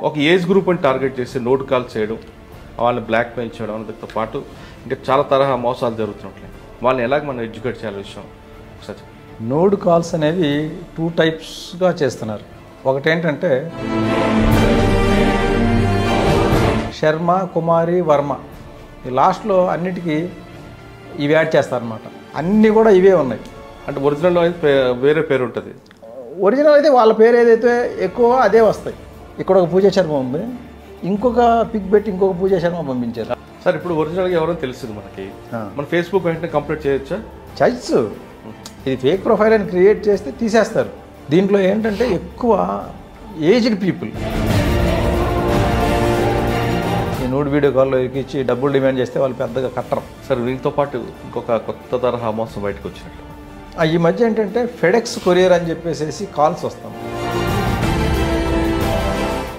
ఒక ఏజ్ గ్రూప్ని టార్గెట్ చేసి నోట్ కాల్ చేయడం, వాళ్ళని బ్లాక్మెయిల్ చేయడం అనేదితో పాటు ఇంకా చాలా తరహా మోసాలు జరుగుతున్నట్లే. వాళ్ళని ఎలాగ మనం ఎడ్యుకేట్ చేయాలి విషయం ఒకసారి. నోడ్ కాల్స్ అనేవి 2 టైప్స్గా చేస్తున్నారు. ఒకటేంటంటే శర్మ, కుమారి, వర్మ ఈ లాస్ట్లో అన్నిటికీ ఇవి యాడ్ చేస్తారనమాట. అన్నీ కూడా ఇవే ఉన్నాయి. అంటే ఒరిజినల్లో అయితే వేరే పేరు ఉంటుంది. ఒరిజినల్ అయితే వాళ్ళ పేరు ఏదైతే ఎక్కువ అదే వస్తాయి. ఇక్కడ ఒక పూజా శర్మ ఉంది, ఇంకొక పిక్ పెట్టి ఇంకొక పూజా శర్మ పంపించారు. సార్ ఇప్పుడు ఒరిజినల్గా ఎవరో తెలిసింది మనకి, మన ఫేస్బుక్ వెంటనే కంప్లీట్ చేయొచ్చా? చైస్ ఇది ఫేక్ ప్రొఫైల్ అని క్రియేట్ చేస్తే తీసేస్తారు. దీంట్లో ఏంటంటే ఎక్కువ ఏజ్డ్ పీపుల్ ఈ నోడ్ వీడియో కాల్లో ఇచ్చి డబ్బులు డిమాండ్ చేస్తే వాళ్ళు పెద్దగా కట్టరు. సార్ దీంతో పాటు ఇంకొక కొత్త తరహా మోసం బయటకు వచ్చినట్టు ఈ మధ్య ఏంటంటే ఫెడెక్స్ కొరియర్ అని చెప్పేసి కాల్స్ వస్తాం.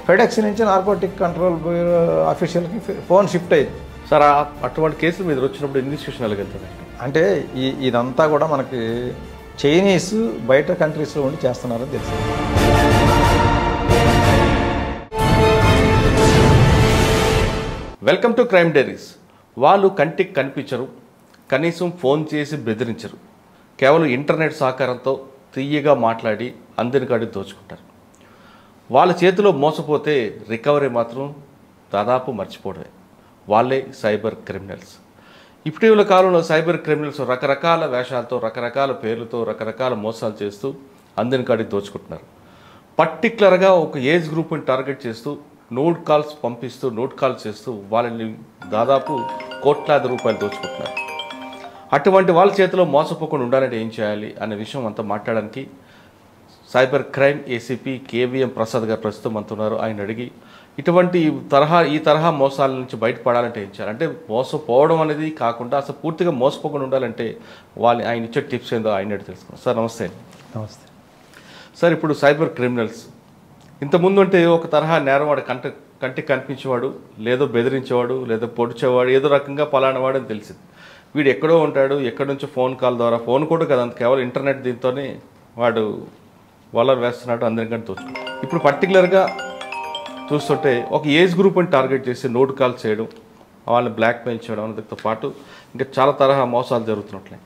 ఫెడెక్స్ నుంచి నార్కోటిక్ కంట్రోల్ బ్యూరో ఆఫీషియల్కి ఫోన్ షిఫ్ట్ అయ్యింది. సార్ అటువంటి కేసులు మీద వచ్చినప్పుడు ఇన్వెస్టిగేషన్ ఎలాగెళ్తుంది? అంటే ఇదంతా కూడా మనకి చైనీస్ బయట కంట్రీస్లో ఉండి చేస్తున్నారని తెలుసు. Welcome to crime diaries. వాళ్ళు కంటికి కనిపించరు, కనీసం ఫోన్ చేసి బెదిరించరు. కేవలం ఇంటర్నెట్ సహకారంతో తీయగా మాట్లాడి అందరి కాడికి దోచుకుంటారు. వాళ్ళ చేతిలో మోసపోతే రికవరీ మాత్రం దాదాపు మర్చిపోవడమే. వాళ్ళే సైబర్ క్రిమినల్స్. ఇటీవల కాలంలో సైబర్ క్రిమినల్స్ రకరకాల వేషాలతో, రకరకాల పేర్లతో, రకరకాల మోసాలు చేస్తూ అందరి కాడికి దోచుకుంటున్నారు. పర్టికులర్గా ఒక ఏజ్ గ్రూప్ని టార్గెట్ చేస్తూ నోట్ కాల్స్ పంపిస్తూ, నోట్ కాల్స్ చేస్తూ వాళ్ళని దాదాపు కోట్లాది రూపాయలు దోచుకుంటున్నారు. అటువంటి వాళ్ళ చేతిలో మోసపోకుండా ఉండాలంటే ఏం చేయాలి అనే విషయం అంతా మాట్లాడడానికి cyber crime ACP KVM Prasad గారు ప్రస్తుతం అంటున్నారు. ఆయన అడిగి ఈ తరహా మోసాల నుంచి బయటపడాలంటే ఏం చేయాలి, అంటే మోసపోవడం అనేది కాకుండా అసలు పూర్తిగా మోసపోకుండా ఉండాలంటే ఆయన ఇచ్చే టిప్స్ ఏందో ఆయన తెలుసుకున్నాం. సార్ నమస్తే. నమస్తే సార్. ఇప్పుడు సైబర్ క్రిమినల్స్ ఇంతకుముందు అంటే ఒక తరహా నేరవాడు కంటికి కనిపించేవాడు, లేదో బెదిరించేవాడు, లేదో పొడిచేవాడు, ఏదో రకంగా పలానవాడు అని తెలిసింది. వీడు ఎక్కడో ఉంటాడు, ఎక్కడి నుంచో ఫోన్ కాల్ ద్వారా, ఫోన్ కూడా కదా కేవలం ఇంటర్నెట్ దీంతోనే వాడు వలర్ వేస్తున్నాడు, అందరికంటే తోచుకుంటాడు. ఇప్పుడు పర్టికులర్గా చూస్తుంటే ఒక ఏజ్ గ్రూప్ని టార్గెట్ చేసి నోట్ కాల్ చేయడం, వాళ్ళని బ్లాక్మెయిల్ చేయడం అనేదితో పాటు ఇంకా చాలా తరహా మోసాలు జరుగుతున్నట్లే.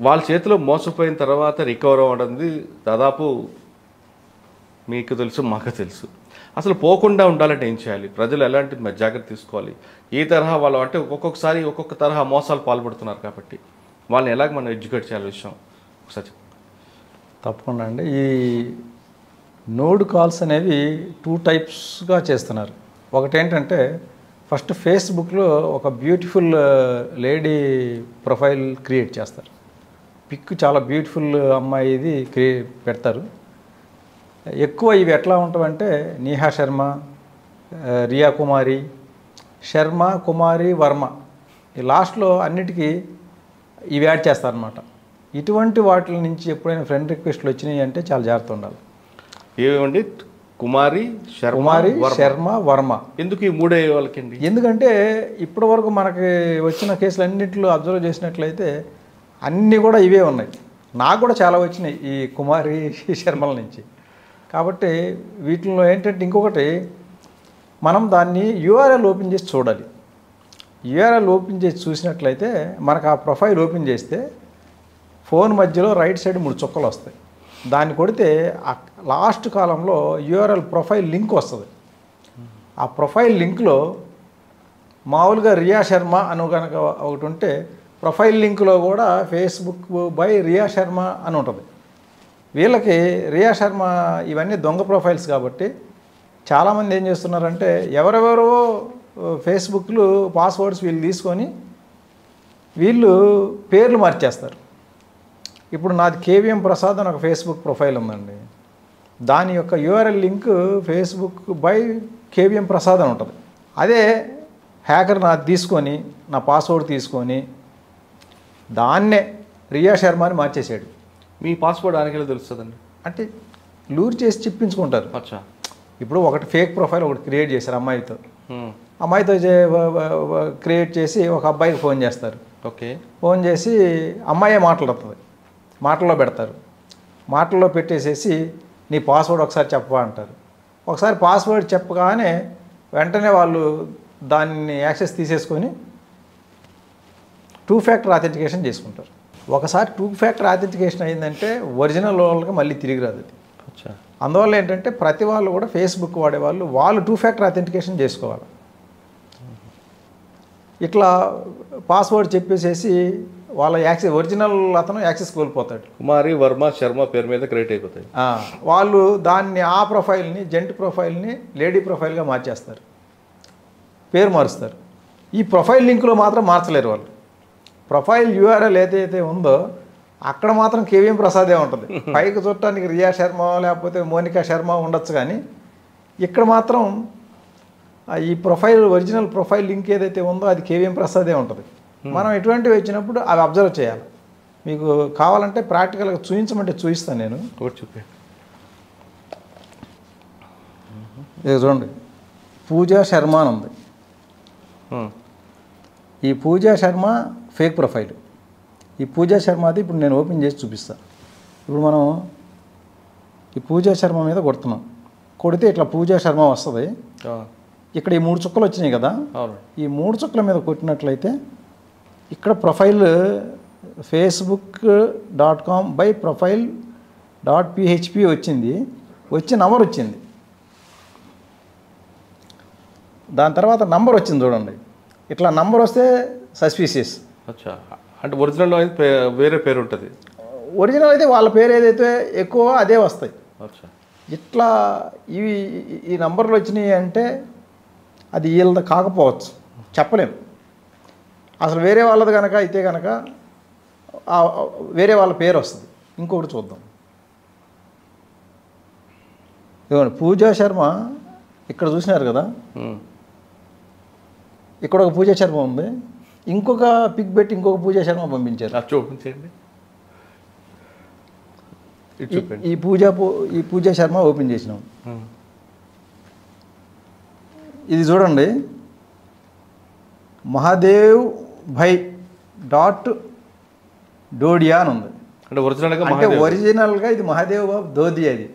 వాళ్ళ చేతిలో మోసపోయిన తర్వాత రికవర్ అవ్వడం దాదాపు మీకు తెలుసు, మాకు తెలుసు. అసలు పోకుండా ఉండాలంటే ఏం చేయాలి, ప్రజలు ఎలాంటి జాగ్రత్త తీసుకోవాలి, ఏ తరహా వాళ్ళు అంటే ఒక్కొక్కసారి ఒక్కొక్క తరహా మోసాలు పాల్పడుతున్నారు కాబట్టి వాళ్ళని ఎలాగ మనం ఎడ్యుకేట్ చేయాలి విషయం ఒకసారి. తప్పకుండా అండి. ఈ నోడ్ కాల్స్ అనేవి 2 టైప్స్గా చేస్తున్నారు. ఒకటేంటంటే ఫస్ట్ ఫేస్బుక్లో ఒక బ్యూటిఫుల్ లేడీ ప్రొఫైల్ క్రియేట్ చేస్తారు. పిక్ చాలా బ్యూటిఫుల్ అమ్మాయిది పెడతారు. ఎక్కువ ఇవి ఎట్లా ఉంటాయంటే నేహా శర్మ, రియా కుమారి, శర్మ, కుమారి, వర్మ ఈ లాస్ట్లో అన్నిటికీ ఇవి యాడ్ చేస్తారనమాట. ఇటువంటి వాటి నుంచి ఎప్పుడైనా ఫ్రెండ్ రిక్వెస్ట్లు వచ్చినాయి అంటే చాలా జాగ్రత్త ఉండాలి. ఏమండి కుమారి, శర్మ, వర్మ ఎందుకు ఈ మూడే వాళ్ళకండి? ఎందుకంటే ఇప్పటి వరకు మనకి వచ్చిన కేసులు అన్నింటిలో అబ్జర్వ్ చేసినట్లయితే అన్నీ కూడా ఇవే ఉన్నాయి. నాకు కూడా చాలా వచ్చినాయి ఈ కుమారి, శర్మల నుంచి. కాబట్టి వీటిలో ఏంటంటే ఇంకొకటి మనం దాన్ని యూఆర్ఎల్ ఓపెన్ చేసి చూడాలి. యూఆర్ఎల్ ఓపెన్ చేసి చూసినట్లయితే మనకు ఆ ప్రొఫైల్ ఓపెన్ చేస్తే ఫోన్ మధ్యలో రైట్ సైడ్ 3 చుక్కలు వస్తాయి. దాన్ని కొడితే లాస్ట్ కాలంలో యూఆర్ఎల్ ప్రొఫైల్ లింక్ వస్తుంది. ఆ ప్రొఫైల్ లింక్లో మామూలుగా రియా శర్మ అని కనుక ఒకటి ఉంటే ప్రొఫైల్ లింక్లో కూడా ఫేస్బుక్ బై రియా శర్మ అని ఉంటుంది. వీళ్ళకి రియా శర్మ ఇవన్నీ దొంగ ప్రొఫైల్స్ కాబట్టి చాలామంది ఏం చేస్తున్నారంటే ఎవరెవరో ఫేస్బుక్లు పాస్వర్డ్స్ వీళ్ళు తీసుకొని వీళ్ళు పేర్లు మార్చేస్తారు. ఇప్పుడు నాది కేవీఎం ప్రసాద్ అని ఒక ఫేస్బుక్ ప్రొఫైల్ ఉందండి. దాని యొక్క URL link Facebook by KVM Prasad అని ఉంటుంది. అదే హ్యాకర్ నాది తీసుకొని నా పాస్వర్డ్ తీసుకొని దాన్నే రియా శర్మ అని మార్చేసాడు. మీ పాస్వర్డ్ ఆయనకి తెలుస్తుందండి అంటే లూర్ చేసి చెప్పించుకుంటారు. అచ్చా. ఇప్పుడు ఒకటి ఫేక్ ప్రొఫైల్ ఒకటి క్రియేట్ చేశారు అమ్మాయితో క్రియేట్ చేసి ఒక అబ్బాయికి ఫోన్ చేస్తారు. ఓకే. ఫోన్ చేసి అమ్మాయే మాట్లాడుతుంది, మాటల్లో పెడతారు. మాటల్లో పెట్టేసేసి నీ పాస్వర్డ్ ఒకసారి చెప్పవా అంటారు. ఒకసారి పాస్వర్డ్ చెప్పగానే వెంటనే వాళ్ళు దాన్ని యాక్సెస్ తీసేసుకొని 2 ఫ్యాక్టర్ ఆథెంటికేషన్ చేసుకుంటారు. ఒకసారి 2 ఫ్యాక్టర్ ఆథెంటికేషన్ అయిందంటే ఒరిజినల్ వాళ్ళకి మళ్ళీ తిరిగి రాదు అది. అచ్చా. అందువల్ల ఏంటంటే ప్రతి వాళ్ళు కూడా ఫేస్బుక్ వాడేవాళ్ళు 2 ఫ్యాక్టర్ ఆథెంటికేషన్ చేసుకోవాలి. ఇట్లా పాస్వర్డ్ చెప్పేసేసి వాళ్ళ యాక్సెస్ ఒరిజినల్ అతను యాక్సెస్ కోల్పోతాడు. కుమారి వర్మ శర్మ పేరు మీద క్రియేట్ అయిపోతాయి. వాళ్ళు దాన్ని ఆ ప్రొఫైల్ని జెంట్ ప్రొఫైల్ని లేడీ ప్రొఫైల్గా మార్చేస్తారు, పేరు మారుస్తారు. ఈ ప్రొఫైల్ లింక్లో మాత్రం మార్చలేరు వాళ్ళు. ప్రొఫైల్ యూఆర్ఎల్ ఏదైతే ఉందో అక్కడ మాత్రం కేవీఎం ప్రసాదే ఉంటుంది. పైకి చూడటానికి రియా శర్మ లేకపోతే మోనికా శర్మ ఉండొచ్చు, కానీ ఇక్కడ మాత్రం ఈ ప్రొఫైల్ ఒరిజినల్ ప్రొఫైల్ లింక్ ఏదైతే ఉందో అది కేవీఎం ప్రసాదే ఉంటుంది. మనం ఎటువంటివి వచ్చినప్పుడు అవి అబ్జర్వ్ చేయాలి. మీకు కావాలంటే ప్రాక్టికల్గా చూపించమంటే చూపిస్తాను నేను. చూపి. ఇది చూడండి, పూజా శర్మ అని ఉంది. ఈ పూజా శర్మ ఫేక్ ప్రొఫైల్. ఈ పూజా శర్మది ఇప్పుడు నేను ఓపెన్ చేసి చూపిస్తాను. ఇప్పుడు మనం ఈ పూజా శర్మ మీద కొడుతున్నాం. కొడితే ఇట్లా పూజా శర్మ వస్తుంది. ఇక్కడ ఈ 3 చుక్కలు వచ్చినాయి కదా, ఈ 3 చుక్కల మీద కొట్టినట్లయితే ఇక్కడ ప్రొఫైల్ facebook.com/profile.php వచ్చింది, వచ్చి నంబర్ వచ్చింది. దాని తర్వాత నంబర్ వచ్చింది చూడండి. ఇట్లా నంబర్ వస్తే సస్పీషియస్. అచ్చా. అంటే ఒరిజినల్లో అయితే వేరే పేరు ఉంటుంది. ఒరిజినల్ అయితే వాళ్ళ పేరు ఏదైతే ఎక్కువ అదే వస్తాయి. అచ్చా. ఇట్లా ఈ నంబర్లు వచ్చినాయి అంటే అది వీళ్ళది కాకపోవచ్చు, చెప్పలేము. అసలు వేరే వాళ్ళది కనుక అయితే కనుక వేరే వాళ్ళ పేరు వస్తుంది. ఇంకొకటి చూద్దాం. ఇదిగోండి, పూజా శర్మ ఇక్కడ చూసినారు కదా, ఇక్కడ ఒక పూజా శర్మ ఉంది. ఇంకొక పిక్ పెట్టి ఇంకొక పూజా శర్మ పంపించారు. చూపించండి. ఈ పూజా శర్మ ఓపెన్ చేసినాం. ఇది చూడండి, మహాదేవ్ భై .డోడియా అని ఉంది. అంటే ఒరిజినల్గా ఇది మహాదేవ్ బాబు దోదియాది.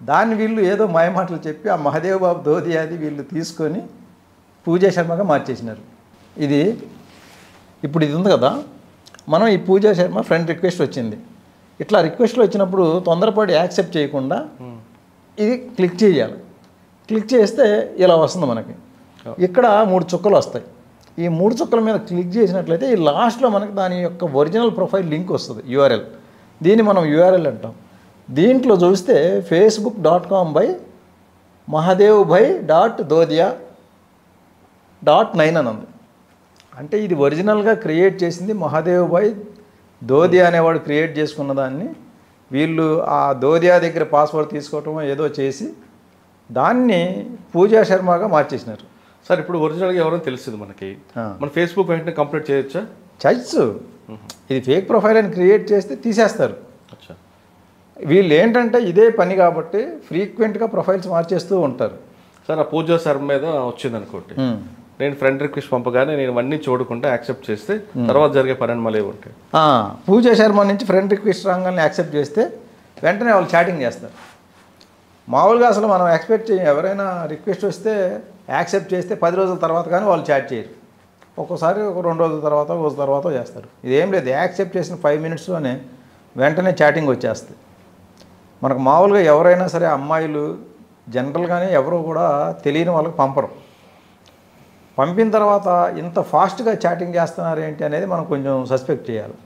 దాన్ని వీళ్ళు ఏదో మాయమాటలు చెప్పి ఆ మహాదేవ్ బాబు దోదియాది వీళ్ళు తీసుకొని పూజా శర్మగా మార్చేసినారు. ఇప్పుడు ఇది ఉంది కదా, మనం ఈ పూజా శర్మ ఫ్రెండ్ రిక్వెస్ట్ వచ్చింది. ఇట్లా రిక్వెస్ట్లు వచ్చినప్పుడు తొందరపడి యాక్సెప్ట్ చేయకుండా ఇది క్లిక్ చేయాలి. క్లిక్ చేస్తే ఇలా వస్తుంది మనకి. ఇక్కడ 3 చుక్కలు వస్తాయి. ఈ 3 చుక్కల మీద క్లిక్ చేసినట్లయితే ఈ లాస్ట్లో మనకి దాని యొక్క ఒరిజినల్ ప్రొఫైల్ లింక్ వస్తుంది, యూఆర్ఎల్. దీన్ని మనం యూఆర్ఎల్ అంటాం. దీంట్లో చూస్తే facebook.com/mahadevbhai.dodia.9 అని ఉంది. అంటే ఇది ఒరిజినల్గా క్రియేట్ చేసింది మహాదేవ్ భాయ్ దోదియా అనేవాడు క్రియేట్ చేసుకున్న దాన్ని వీళ్ళు ఆ దోదియా దగ్గర పాస్వర్డ్ తీసుకోవటం ఏదో చేసి దాన్ని పూజా శర్మగా మార్చేసినారు. సార్, ఇప్పుడు ఒరిజినల్గా ఎవరో తెలిసింది మనకి, మన ఫేస్బుక్ వెంటనే కంప్లీట్ చేయొచ్చా? చేయొచ్చు. ఇది ఫేక్ ప్రొఫైల్ అని క్రియేట్ చేస్తే తీసేస్తారు. వీళ్ళు ఏంటంటే ఇదే పని కాబట్టి ఫ్రీక్వెంట్గా ప్రొఫైల్స్ మార్చేస్తూ ఉంటారు. సార్, ఆ పూజా శర్మ మీద వచ్చింది అనుకోండి, నేను ఫ్రెండ్ రిక్వెస్ట్ పంపగానే నేను అన్నీ చూడకుండా యాక్సెప్ట్ చేస్తే తర్వాత జరిగే పరిణామాలు ఏమి ఉంటాయి? పూజా శర్మ నుంచి ఫ్రెండ్ రిక్వెస్ట్ రాగానే యాక్సెప్ట్ చేస్తే వెంటనే వాళ్ళు చాటింగ్ చేస్తారు. మామూలుగా అసలు మనం ఎక్స్పెక్ట్ చేయం, ఎవరైనా రిక్వెస్ట్ వస్తే యాక్సెప్ట్ చేస్తే 10 రోజుల తర్వాత కానీ వాళ్ళు చాట్ చేయరు. ఒక్కోసారి ఒక 2 రోజుల తర్వాత రోజు తర్వాత చేస్తారు. ఇదేం లేదు, యాక్సెప్ట్ చేసిన 5 మినిట్స్లోనే వెంటనే చాటింగ్ వచ్చేస్తుంది. మనకు మామూలుగా ఎవరైనా సరే అమ్మాయిలు జనరల్గానే ఎవరు కూడా తెలియని వాళ్ళకి పంపరు. పంపిన తర్వాత ఇంత ఫాస్ట్గా చాటింగ్ చేస్తున్నారు ఏంటి అనేది మనం కొంచెం సస్పెక్ట్ చేయాలి.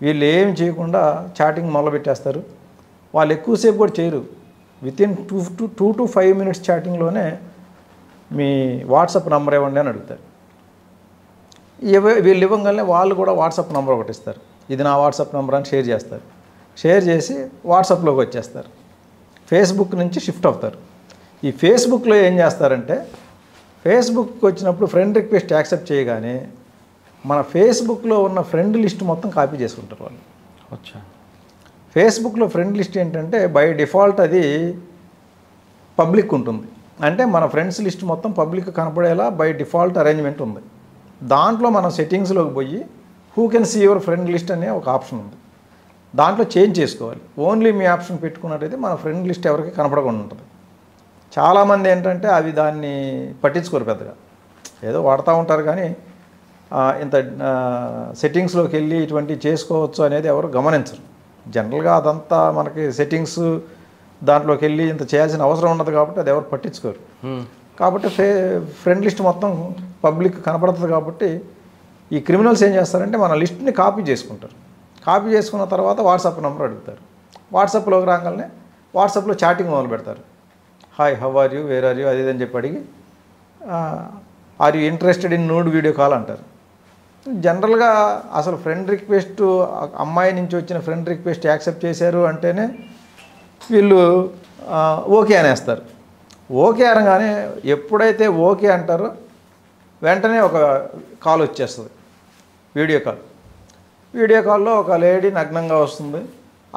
వీళ్ళు ఏం చేయకుండా చాటింగ్ మొదలుపెట్టేస్తారు. వాళ్ళు ఎక్కువసేపు కూడా చేయరు. వితిన్ 2 to 5 మినిట్స్ చాటింగ్లోనే మీ వాట్సాప్ నెంబర్ ఇవ్వండి అని అడుగుతారు. వీళ్ళు ఇవ్వగానే వాళ్ళు కూడా వాట్సాప్ నెంబర్ ఒకటి ఇస్తారు. ఇది నా వాట్సాప్ నెంబర్ అని షేర్ చేస్తారు. షేర్ చేసి వాట్సాప్లోకి వచ్చేస్తారు. ఫేస్బుక్ నుంచి షిఫ్ట్ అవుతారు. ఈ ఫేస్బుక్లో ఏం చేస్తారంటే, ఫేస్బుక్కి వచ్చినప్పుడు ఫ్రెండ్ రిక్వెస్ట్ యాక్సెప్ట్ చేయగానే మన ఫేస్బుక్లో ఉన్న ఫ్రెండ్ లిస్ట్ మొత్తం కాపీ చేసుకుంటారు వాళ్ళు. ఫేస్బుక్లో ఫ్రెండ్ లిస్ట్ ఏంటంటే బై డిఫాల్ట్ అది పబ్లిక్ ఉంటుంది. అంటే మన ఫ్రెండ్స్ లిస్ట్ మొత్తం పబ్లిక్ కనపడేలా బై డిఫాల్ట్ అరేంజ్మెంట్ ఉంది. దాంట్లో మనం సెట్టింగ్స్లోకి పోయి who can see your friend list అనే ఒక ఆప్షన్ ఉంది. దాంట్లో చేంజ్ చేసుకోవాలి. ఓన్లీ మీ ఆప్షన్ పెట్టుకున్నట్టయితే మన ఫ్రెండ్ లిస్ట్ ఎవరికి కనపడకుండా ఉంటుంది. చాలామంది ఏంటంటే అవి దాన్ని పట్టించుకోరు పెద్దగా, ఏదో వాడుతూ ఉంటారు కానీ ఇంత సెట్టింగ్స్లోకి వెళ్ళి ఇటువంటివి చేసుకోవచ్చు అనేది ఎవరు గమనించరు. జనరల్గా అదంతా మనకి సెట్టింగ్స్ దాంట్లోకి వెళ్ళి ఇంత చేయాల్సిన అవసరం ఉన్నది కాబట్టి అది ఎవరు పట్టించుకోరు. కాబట్టి ఫ్రెండ్ లిస్ట్ మొత్తం పబ్లిక్ కనపడుతుంది. కాబట్టి ఈ క్రిమినల్స్ ఏం చేస్తారంటే మన లిస్ట్ని కాపీ చేసుకుంటారు. కాపీ చేసుకున్న తర్వాత వాట్సాప్ నెంబర్ అడుగుతారు. వాట్సాప్లోకి రాగానే వాట్సాప్లో చాటింగ్ మొదలు పెడతారు. Hi, how are you, where are you, అది అని చెప్పి అడిగి are you interested in nude video call అంటారు. జనరల్గా అసలు ఫ్రెండ్ రిక్వెస్ట్, అమ్మాయి నుంచి వచ్చిన ఫ్రెండ్ రిక్వెస్ట్ యాక్సెప్ట్ చేశారు అంటేనే వీళ్ళు ఓకే అనేస్తారు. ఓకే అనగానే ఎప్పుడైతే ఓకే అంటారో వెంటనే ఒక కాల్ వచ్చేస్తుంది, వీడియో కాల్. వీడియో కాల్లో ఒక లేడీ నగ్నంగా వస్తుంది.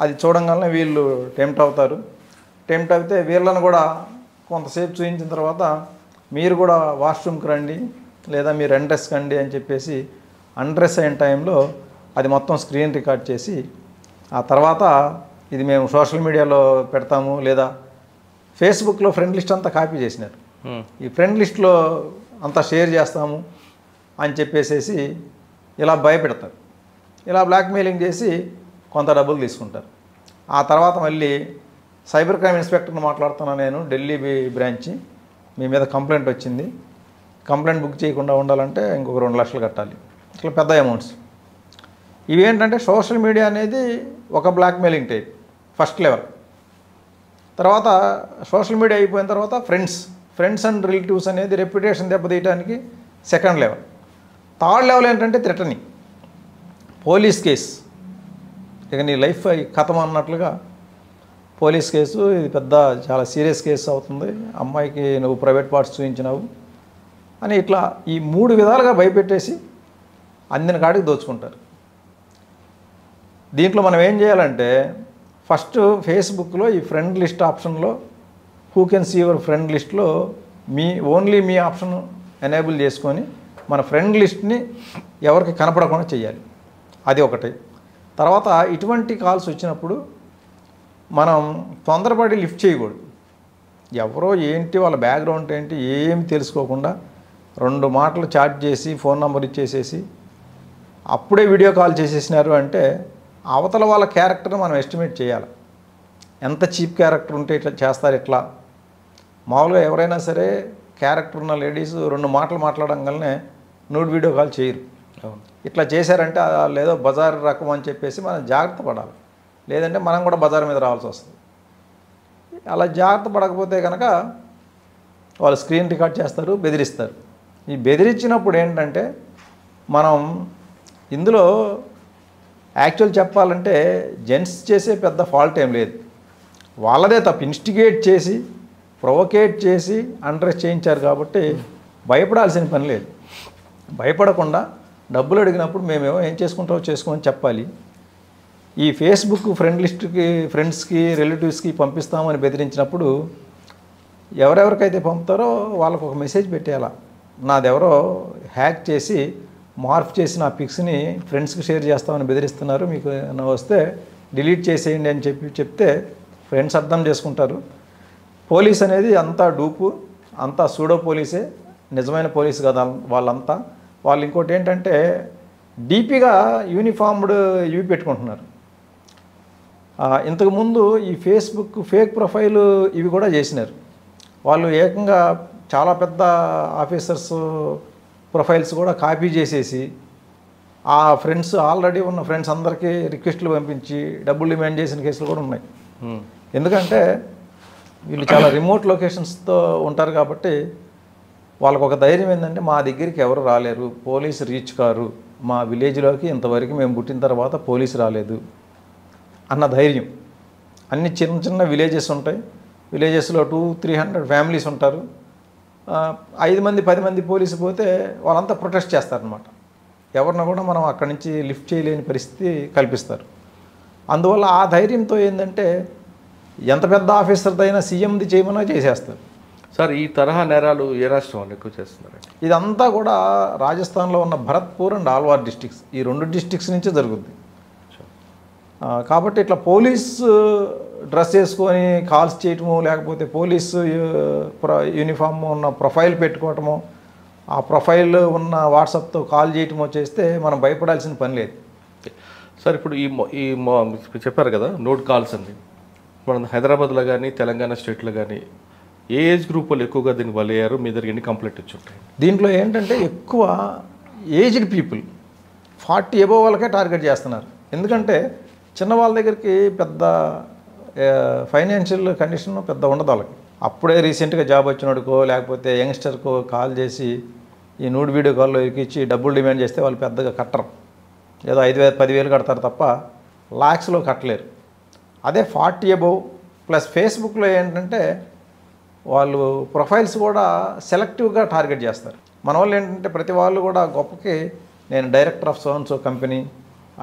అది చూడంగానే వీళ్ళు టెంప్ట్ అవుతారు. టెంప్ట్ అయితే వీళ్ళని కూడా కొంతసేపు చూపించిన తర్వాత మీరు కూడా వాష్రూమ్కి రండి లేదా మీరు అన్డ్రెస్ కండి అని చెప్పేసి అన్డ్రెస్ అయిన టైంలో అది మొత్తం స్క్రీన్ రికార్డ్ చేసి ఆ తర్వాత ఇది మేము సోషల్ మీడియాలో పెడతాము లేదా ఫేస్బుక్లో ఫ్రెండ్ లిస్ట్ అంతా కాపీ చేసినారు, ఈ ఫ్రెండ్ లిస్ట్లో అంతా షేర్ చేస్తాము అని చెప్పేసేసి ఇలా భయపెడతారు. ఇలా బ్లాక్మెయిలింగ్ చేసి కొంత డబ్బులు తీసుకుంటారు. ఆ తర్వాత మళ్ళీ సైబర్ క్రైమ్ ఇన్స్పెక్టర్ని మాట్లాడుతున్నాను నేను, ఢిల్లీ బ్రాంచ్, మీ మీద కంప్లైంట్ వచ్చింది, కంప్లైంట్ బుక్ చేయకుండా ఉండాలంటే ఇంకొక 2 లక్షలు కట్టాలి. ఇట్లా పెద్ద అమౌంట్స్. ఇవేంటంటే సోషల్ మీడియా అనేది ఒక బ్లాక్మెయిలింగ్ టైప్, ఫస్ట్ లెవెల్. తర్వాత సోషల్ మీడియా అయిపోయిన తర్వాత ఫ్రెండ్స్ అండ్ రిలేటివ్స్ అనేది రెప్యుటేషన్ దెబ్బతీయడానికి సెకండ్ లెవెల్. థర్డ్ లెవెల్ ఏంటంటే థ్రెటనింగ్, పోలీస్ కేసు, ఇక నీ లైఫ్ కథం అన్నట్లుగా పోలీస్ కేసు, ఇది పెద్ద చాలా సీరియస్ కేసు అవుతుంది, అమ్మాయికి నువ్వు ప్రైవేట్ పార్ట్స్ చూపించినావు అని ఇట్లా ఈ 3 విధాలుగా భయపెట్టేసి అందిన కాడికి దోచుకుంటారు. దీంట్లో మనం ఏం చేయాలంటే ఫస్ట్ ఫేస్బుక్లో ఈ ఫ్రెండ్ లిస్ట్ ఆప్షన్లో who can see your friend లిస్ట్లో ఓన్లీ మీ ఆప్షన్ ఎనేబుల్ చేసుకొని మన ఫ్రెండ్ లిస్ట్ని ఎవరికి కనపడకుండా చేయాలి. అది ఒకటి. తర్వాత ఇటువంటి కాల్స్ వచ్చినప్పుడు మనం తొందరపడి లిఫ్ట్ చేయకూడదు. ఎవరో ఏంటి వాళ్ళ బ్యాక్గ్రౌండ్ ఏంటి ఏమి తెలుసుకోకుండా 2 మాటలు చాట్ చేసి ఫోన్ నెంబర్ ఇచ్చేసేసి అప్పుడే వీడియో కాల్ చేసేసినారు అంటే అవతల వాళ్ళ క్యారెక్టర్ మనం ఎస్టిమేట్ చేయాలి. ఎంత చీప్ క్యారెక్టర్ ఉంటే ఇట్లా చేస్తారు. ఇట్లా మామూలుగా ఎవరైనా సరే క్యారెక్టర్ ఉన్న లేడీస్ 2 మాటలు మాట్లాడంగానే నూడ్ వీడియో కాల్ చేయరు. ఇట్లా చేశారంటే లేదో బజార్ రకం అని చెప్పేసి మనం జాగ్రత్త పడాలి, లేదంటే మనం కూడా బజార్ మీద రావాల్సి వస్తుంది. అలా జాగ్రత్త పడకపోతే కనుక వాళ్ళు స్క్రీన్ రికార్డ్ చేస్తారు, బెదిరిస్తారు. ఈ బెదిరించినప్పుడు ఏంటంటే మనం ఇందులో యాక్చువల్ చెప్పాలంటే జెంట్స్ చేసే పెద్ద ఫాల్ట్ ఏం లేదు, వాళ్ళదే తప్పు. ఇన్స్టిగేట్ చేసి ప్రొవోకేట్ చేసి అండ్రెస్ చేయించారు కాబట్టి భయపడాల్సిన పని లేదు. భయపడకుండా డబ్బులు అడిగినప్పుడు మేమేమో ఏం చేసుకుంటామో చేసుకోమని చెప్పాలి. ఈ ఫేస్బుక్ ఫ్రెండ్ లిస్ట్కి ఫ్రెండ్స్కి రిలేటివ్స్కి పంపిస్తామని బెదిరించినప్పుడు ఎవరెవరికైతే పంపుతారో వాళ్ళకు ఒక మెసేజ్ పెట్టేయాల, నాదెవరో హ్యాక్ చేసి మార్ఫ్ చేసి నా పిక్స్ని ఫ్రెండ్స్కి షేర్ చేస్తామని బెదిరిస్తున్నారు, మీకు వస్తే డిలీట్ చేసేయండి అని చెప్తే ఫ్రెండ్స్ అర్థం చేసుకుంటారు. పోలీస్ అనేది అంతా డూపు, అంతా సూడో పోలీసే, నిజమైన పోలీసు కదా వాళ్ళంతా. వాళ్ళు ఇంకోటి ఏంటంటే డీపీగా యూనిఫామ్డ్ ఇవి పెట్టుకుంటున్నారు. ఇంతకుముందు ఈ ఫేస్బుక్ ఫేక్ ప్రొఫైల్ ఇవి కూడా చేసినారు. వాళ్ళు ఏకంగా చాలా పెద్ద ఆఫీసర్స్ ప్రొఫైల్స్ కూడా కాపీ చేసేసి ఆ ఫ్రెండ్స్ ఆల్రెడీ ఉన్న ఫ్రెండ్స్ అందరికీ రిక్వెస్ట్లు పంపించి డబ్బులు డిమాండ్ చేసిన కేసులు కూడా ఉన్నాయి. ఎందుకంటే వీళ్ళు చాలా రిమోట్ లొకేషన్స్తో ఉంటారు కాబట్టి వాళ్ళకు ఒక ధైర్యం ఏంటంటే మా దగ్గరికి ఎవరు రాలేరు, పోలీసు రీచ్ కారు, మా విలేజ్లోకి ఇంతవరకు మేము పుట్టిన తర్వాత పోలీసు రాలేదు అన్న ధైర్యం. అన్ని చిన్న చిన్న విలేజెస్ ఉంటాయి, విలేజెస్లో 200-300 ఫ్యామిలీస్ ఉంటారు. 5 మంది 10 మంది పోలీసు పోతే వాళ్ళంతా ప్రొటెస్ట్ చేస్తారనమాట. ఎవరిని కూడా మనం అక్కడి నుంచి లిఫ్ట్ చేయలేని పరిస్థితి కల్పిస్తారు. అందువల్ల ఆ ధైర్యంతో ఏంటంటే ఎంత పెద్ద ఆఫీసర్దైనా సీఎంది చేయమన్నా చేసేస్తారు. సార్, ఈ తరహా నేరాలు ఏ రాష్ట్రం వాళ్ళు ఎక్కువ చేస్తున్నారు? ఇదంతా కూడా రాజస్థాన్లో ఉన్న భరత్పూర్ అండ్ ఆల్వార్ డిస్ట్రిక్ట్స్, ఈ 2 డిస్ట్రిక్ట్స్ నుంచే జరుగుద్ది. కాబట్టి ఇట్లా పోలీసు డ్రెస్ వేసుకొని కాల్స్ చేయటము, లేకపోతే పోలీసు యూనిఫామ్ ఉన్న ప్రొఫైల్ పెట్టుకోవటము, ఆ ప్రొఫైల్ ఉన్న వాట్సాప్తో కాల్ చేయటమో చేస్తే మనం భయపడాల్సిన పని లేదు. సార్ ఇప్పుడు చెప్పారు కదా నోట్ కాల్స్ అండి, మన హైదరాబాద్లో కానీ తెలంగాణ స్టేట్లో కానీ ఏ ఏజ్ గ్రూప్ వాళ్ళు ఎక్కువగా దీన్ని బలయ్యారు? మీ దగ్గర ఎన్ని కంప్లైంట్ వచ్చి ఉంటాయి? దీంట్లో ఏంటంటే ఎక్కువ ఏజ్డ్ పీపుల్ 40 అబోవ్ వాళ్ళకే టార్గెట్ చేస్తున్నారు. ఎందుకంటే చిన్న వాళ్ళ దగ్గరికి పెద్ద ఫైనాన్షియల్ కండిషన్ పెద్ద ఉండదు వాళ్ళకి. అప్పుడే రీసెంట్గా జాబ్ వచ్చినోడుకో లేకపోతే యంగ్స్టర్కో కాల్ చేసి ఈ నూడ్ వీడియో కాల్లో ఎక్కించి డబ్బులు డిమాండ్ చేస్తే వాళ్ళు పెద్దగా కట్టరు. ఏదో 5,000 10,000 కడతారు తప్ప లాక్స్లో కట్టలేరు. అదే 40 అబోవ్ ప్లస్ ఫేస్బుక్లో ఏంటంటే వాళ్ళు ప్రొఫైల్స్ కూడా సెలెక్టివ్గా టార్గెట్ చేస్తారు. మన వాళ్ళు ఏంటంటే ప్రతి వాళ్ళు కూడా గొప్పకి నేను director of sons company,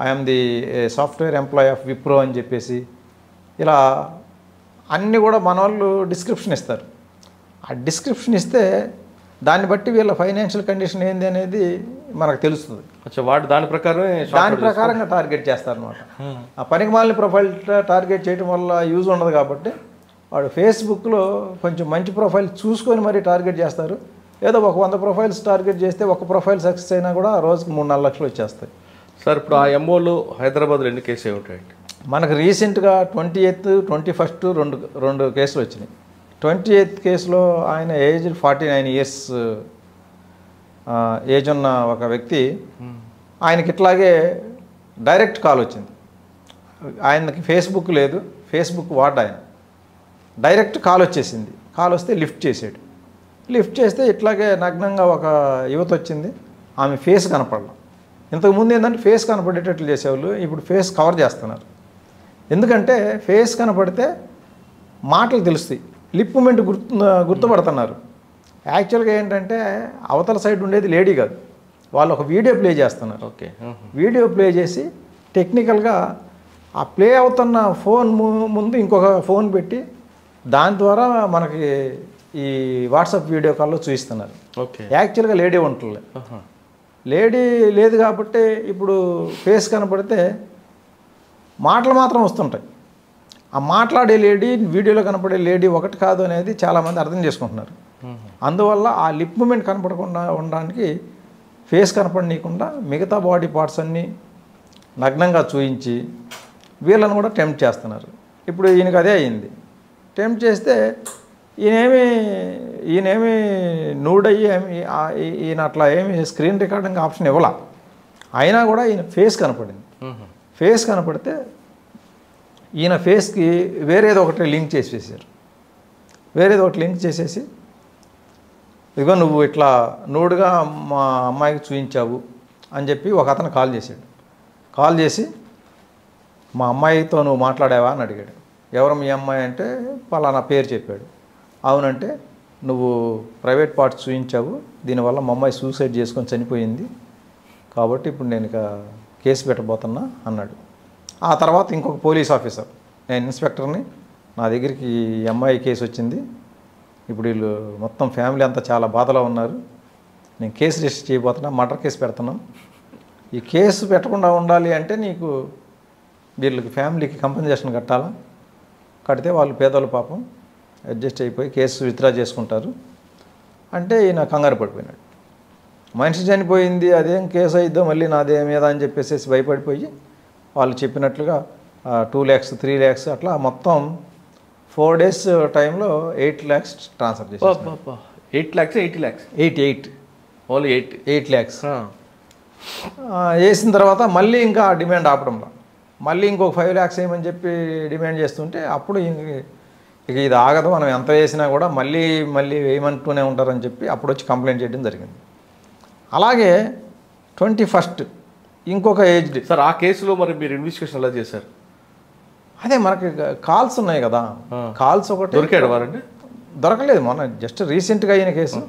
I'm the software employee of Wipro అని చెప్పేసి ఇలా అన్నీ కూడా మన వాళ్ళు డిస్క్రిప్షన్ ఇస్తారు. ఆ డిస్క్రిప్షన్ ఇస్తే దాన్ని బట్టి వీళ్ళ ఫైనాన్షియల్ కండిషన్ ఏంది అనేది మనకు తెలుస్తుంది. వాడు దాని ప్రకారంగా టార్గెట్ చేస్తారనమాట. ఆ పనికి మాలిన ప్రొఫైల్ టార్గెట్ చేయడం వల్ల యూజ్ ఉండదు కాబట్టి వాడు ఫేస్బుక్లో కొంచెం మంచి ప్రొఫైల్ చూసుకొని మరీ టార్గెట్ చేస్తారు. ఏదో ఒక 100 ప్రొఫైల్స్ టార్గెట్ చేస్తే ఒక ప్రొఫైల్ సక్సెస్ అయినా కూడా రోజుకి 3-4 లక్షలు వచ్చేస్తాయి. సార్ ఇప్పుడు ఆ ఎంఓలు హైదరాబాద్లో ఎన్ని కేసులు ఉంటాయండి? మనకు రీసెంట్గా 28th 21st రెండు కేసులు వచ్చినాయి. 28th కేసులో ఆయన ఏజ్ 49 years ఏజ్ ఉన్న ఒక వ్యక్తి, ఆయనకి ఇట్లాగే డైరెక్ట్ కాల్ వచ్చింది. ఆయనకి ఫేస్బుక్ లేదు, ఫేస్బుక్ వాడు ఆయన. డైరెక్ట్ కాల్ వచ్చేసింది. కాల్ వస్తే లిఫ్ట్ చేసాడు. లిఫ్ట్ చేస్తే ఇట్లాగే నగ్నంగా ఒక యువత వచ్చింది. ఆమె ఫేస్ కనపడలా. ఇంతకుముందు ఏంటంటే ఫేస్ కనపడేటట్లు చేసేవాళ్ళు, ఇప్పుడు ఫేస్ కవర్ చేస్తున్నారు. ఎందుకంటే ఫేస్ కనపడితే మాటలు తెలుస్తాయి, లిప్ మూమెంట్ గుర్తుపడుతున్నారు. యాక్చువల్గా ఏంటంటే అవతల సైడ్ ఉండేది లేడీ కాదు, వాళ్ళు ఒక వీడియో ప్లే చేస్తున్నారు. ఓకే, వీడియో ప్లే చేసి టెక్నికల్గా ఆ ప్లే అవుతున్న ఫోన్ ముందు ఇంకొక ఫోన్ పెట్టి దాని ద్వారా మనకి ఈ వాట్సాప్ వీడియో కాల్లో చూపిస్తున్నారు. ఓకే, యాక్చువల్గా లేడీ ఉంటుంది. లేడీ లేదు కాబట్టి ఇప్పుడు ఫేస్ కనపడితే మాటలు మాత్రం వస్తుంటాయి. ఆ మాట్లాడే లేడీ వీడియోలో కనపడే లేడీ ఒకటి కాదు అనేది చాలామంది అర్థం చేసుకుంటున్నారు. అందువల్ల ఆ లిప్ మూమెంట్ కనపడకుండా ఉండడానికి ఫేస్ కనపడనీయకుండా మిగతా బాడీ పార్ట్స్ అన్నీ నగ్నంగా చూయించి వీళ్ళని కూడా టెంప్ట్ చేస్తున్నారు. ఇప్పుడు ఈయనకి అదే అయింది. టెంప్ట్ చేస్తే ఈయనేమి నూడ్ అయ్యి ఈయన అట్లా ఏమి స్క్రీన్ రికార్డింగ్ ఆప్షన్ ఇవ్వాల. అయినా కూడా ఈయన ఫేస్ కనపడింది. ఫేస్ కనపడితే ఈయన ఫేస్కి వేరేది ఒకటి లింక్ చేసేసారు. వేరేది ఒకటి లింక్ చేసేసి ఇదిగో నువ్వు ఇట్లా నూడుగా మా అమ్మాయికి చూపించావు అని చెప్పి ఒక అతను కాల్ చేశాడు. కాల్ చేసి మా అమ్మాయితో నువ్వు మాట్లాడావా అని అడిగాడు. ఎవరు మీ అమ్మాయి అంటే పలానా పేరు చెప్పాడు. అవునంటే నువ్వు ప్రైవేట్ పార్ట్స్ చూపించావు, దీనివల్ల మా అమ్మాయి సూసైడ్ చేసుకొని చనిపోయింది, కాబట్టి ఇప్పుడు నేను ఇక కేసు పెట్టబోతున్నా అన్నాడు. ఆ తర్వాత ఇంకొక పోలీస్ ఆఫీసర్, నేను ఇన్స్పెక్టర్ని, నా దగ్గరికి ఈ అమ్మాయి కేసు వచ్చింది, ఇప్పుడు వీళ్ళు మొత్తం ఫ్యామిలీ అంతా చాలా బాధలో ఉన్నారు, నేను కేసు రిజిస్టర్ చేయబోతున్నా, మర్డర్ కేసు పెడుతున్నాం, ఈ కేసు పెట్టకుండా ఉండాలి అంటే నీకు వీళ్ళకి ఫ్యామిలీకి కంపెన్సేషన్ కట్టాలా, కడితే వాళ్ళు పేదోళ్ళు పాపం అడ్జస్ట్ అయిపోయి కేసు విత్డ్రా చేసుకుంటారు అంటే ఈయన కంగారు పడిపోయినాడు. మనిషి చనిపోయింది, అదేం కేసు అయిద్దో మళ్ళీ నాదే మీద అని చెప్పేసి భయపడిపోయి వాళ్ళు చెప్పినట్లుగా 2 lakhs 3 lakhs అట్లా మొత్తం 4 days టైంలో 8 lakhs ట్రాన్స్ఫర్ చేశారు. 8 lakhs 80 lakhs 8 ఓన్లీ 8 lakhs వేసిన తర్వాత మళ్ళీ ఇంకా డిమాండ్ ఆపడంలో మళ్ళీ ఇంకొక 5 lakhs వేయమని చెప్పి డిమాండ్ చేస్తుంటే అప్పుడు ఇక ఇది ఆగదు, మనం ఎంత వేసినా కూడా మళ్ళీ వేయమంటూనే ఉంటారని చెప్పి అప్పుడు వచ్చి కంప్లైంట్ చేయడం జరిగింది. అలాగే 21st ఇంకొక ఏజ్డ్. సార్ ఆ కేసులో మరి మీరు ఇన్వెస్టిగేషన్ ఎలా చేశారు? అదే మనకి కాల్స్ ఉన్నాయి కదా, కాల్స్ ఒకటి దొరికాడు వారండి? దొరకలేదు, మొన్న జస్ట్ రీసెంట్గా అయిన కేసు.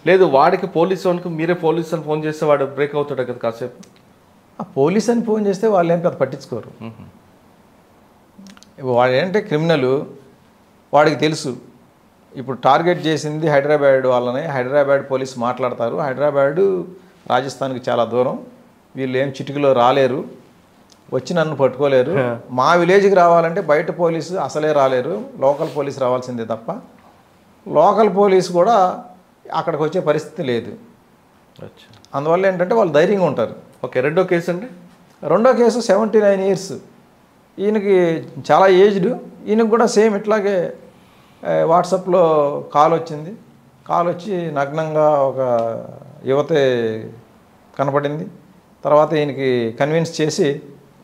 లేదు, వాడికి పోలీసు వాళ్ళకి మీరే పోలీసు అని ఫోన్ చేస్తే వాడు బ్రేక్ అవుతాడు కదా కాసేపు. పోలీస్ అని ఫోన్ చేస్తే వాళ్ళు ఏం పెద్ద పట్టించుకోరు. వాడు ఏంటంటే క్రిమినల్, వాడికి తెలుసు ఇప్పుడు టార్గెట్ చేసింది హైదరాబాద్ వాళ్ళని. హైదరాబాద్ పోలీసు మాట్లాడతారు, హైదరాబాద్ రాజస్థాన్కి చాలా దూరం, వీళ్ళు ఏం చిటికలో రాలేరు, వచ్చి నన్ను పట్టుకోలేరు, మా విలేజ్కి రావాలంటే బయట పోలీసు అసలే రాలేరు, లోకల్ పోలీసు రావాల్సిందే తప్ప లోకల్ పోలీసు కూడా అక్కడికి వచ్చే పరిస్థితి లేదు. అందువల్ల ఏంటంటే వాళ్ళు ధైర్యంగా ఉంటారు. ఓకే, రెండో కేసు అండి? రెండో కేసు 79 years, ఈయనకి చాలా ఏజ్డ్, ఈయనకు కూడా సేమ్ ఇట్లాగే వాట్సాప్లో కాల్ వచ్చింది. కాల్ వచ్చి నగ్నంగా ఒక యువతే కనపడింది. తర్వాత ఈయనకి కన్విన్స్ చేసి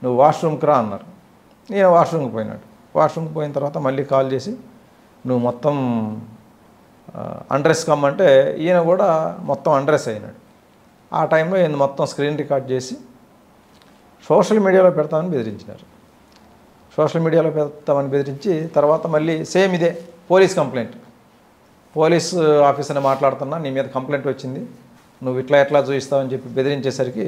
నువ్వు వాష్రూమ్కి రా అన్నారు. ఈయన వాష్రూమ్కి పోయినాడు. వాష్రూమ్కి పోయిన తర్వాత మళ్ళీ కాల్ చేసి నువ్వు మొత్తం అండ్రెస్ కమ్మంటే ఈయన కూడా మొత్తం అండ్రెస్ అయినాడు. ఆ టైంలో ఈయన మొత్తం స్క్రీన్ రికార్డ్ చేసి సోషల్ మీడియాలో పెడతామని బెదిరించినారు. సోషల్ మీడియాలో పెడతామని బెదిరించి తర్వాత మళ్ళీ సేమ్ ఇదే పోలీస్ కంప్లైంట్, పోలీస్ ఆఫీసర్ని మాట్లాడుతున్నా, నీ మీద కంప్లైంట్ వచ్చింది, నువ్వు ఇట్లా ఎట్లా చూపిస్తావని చెప్పి బెదిరించేసరికి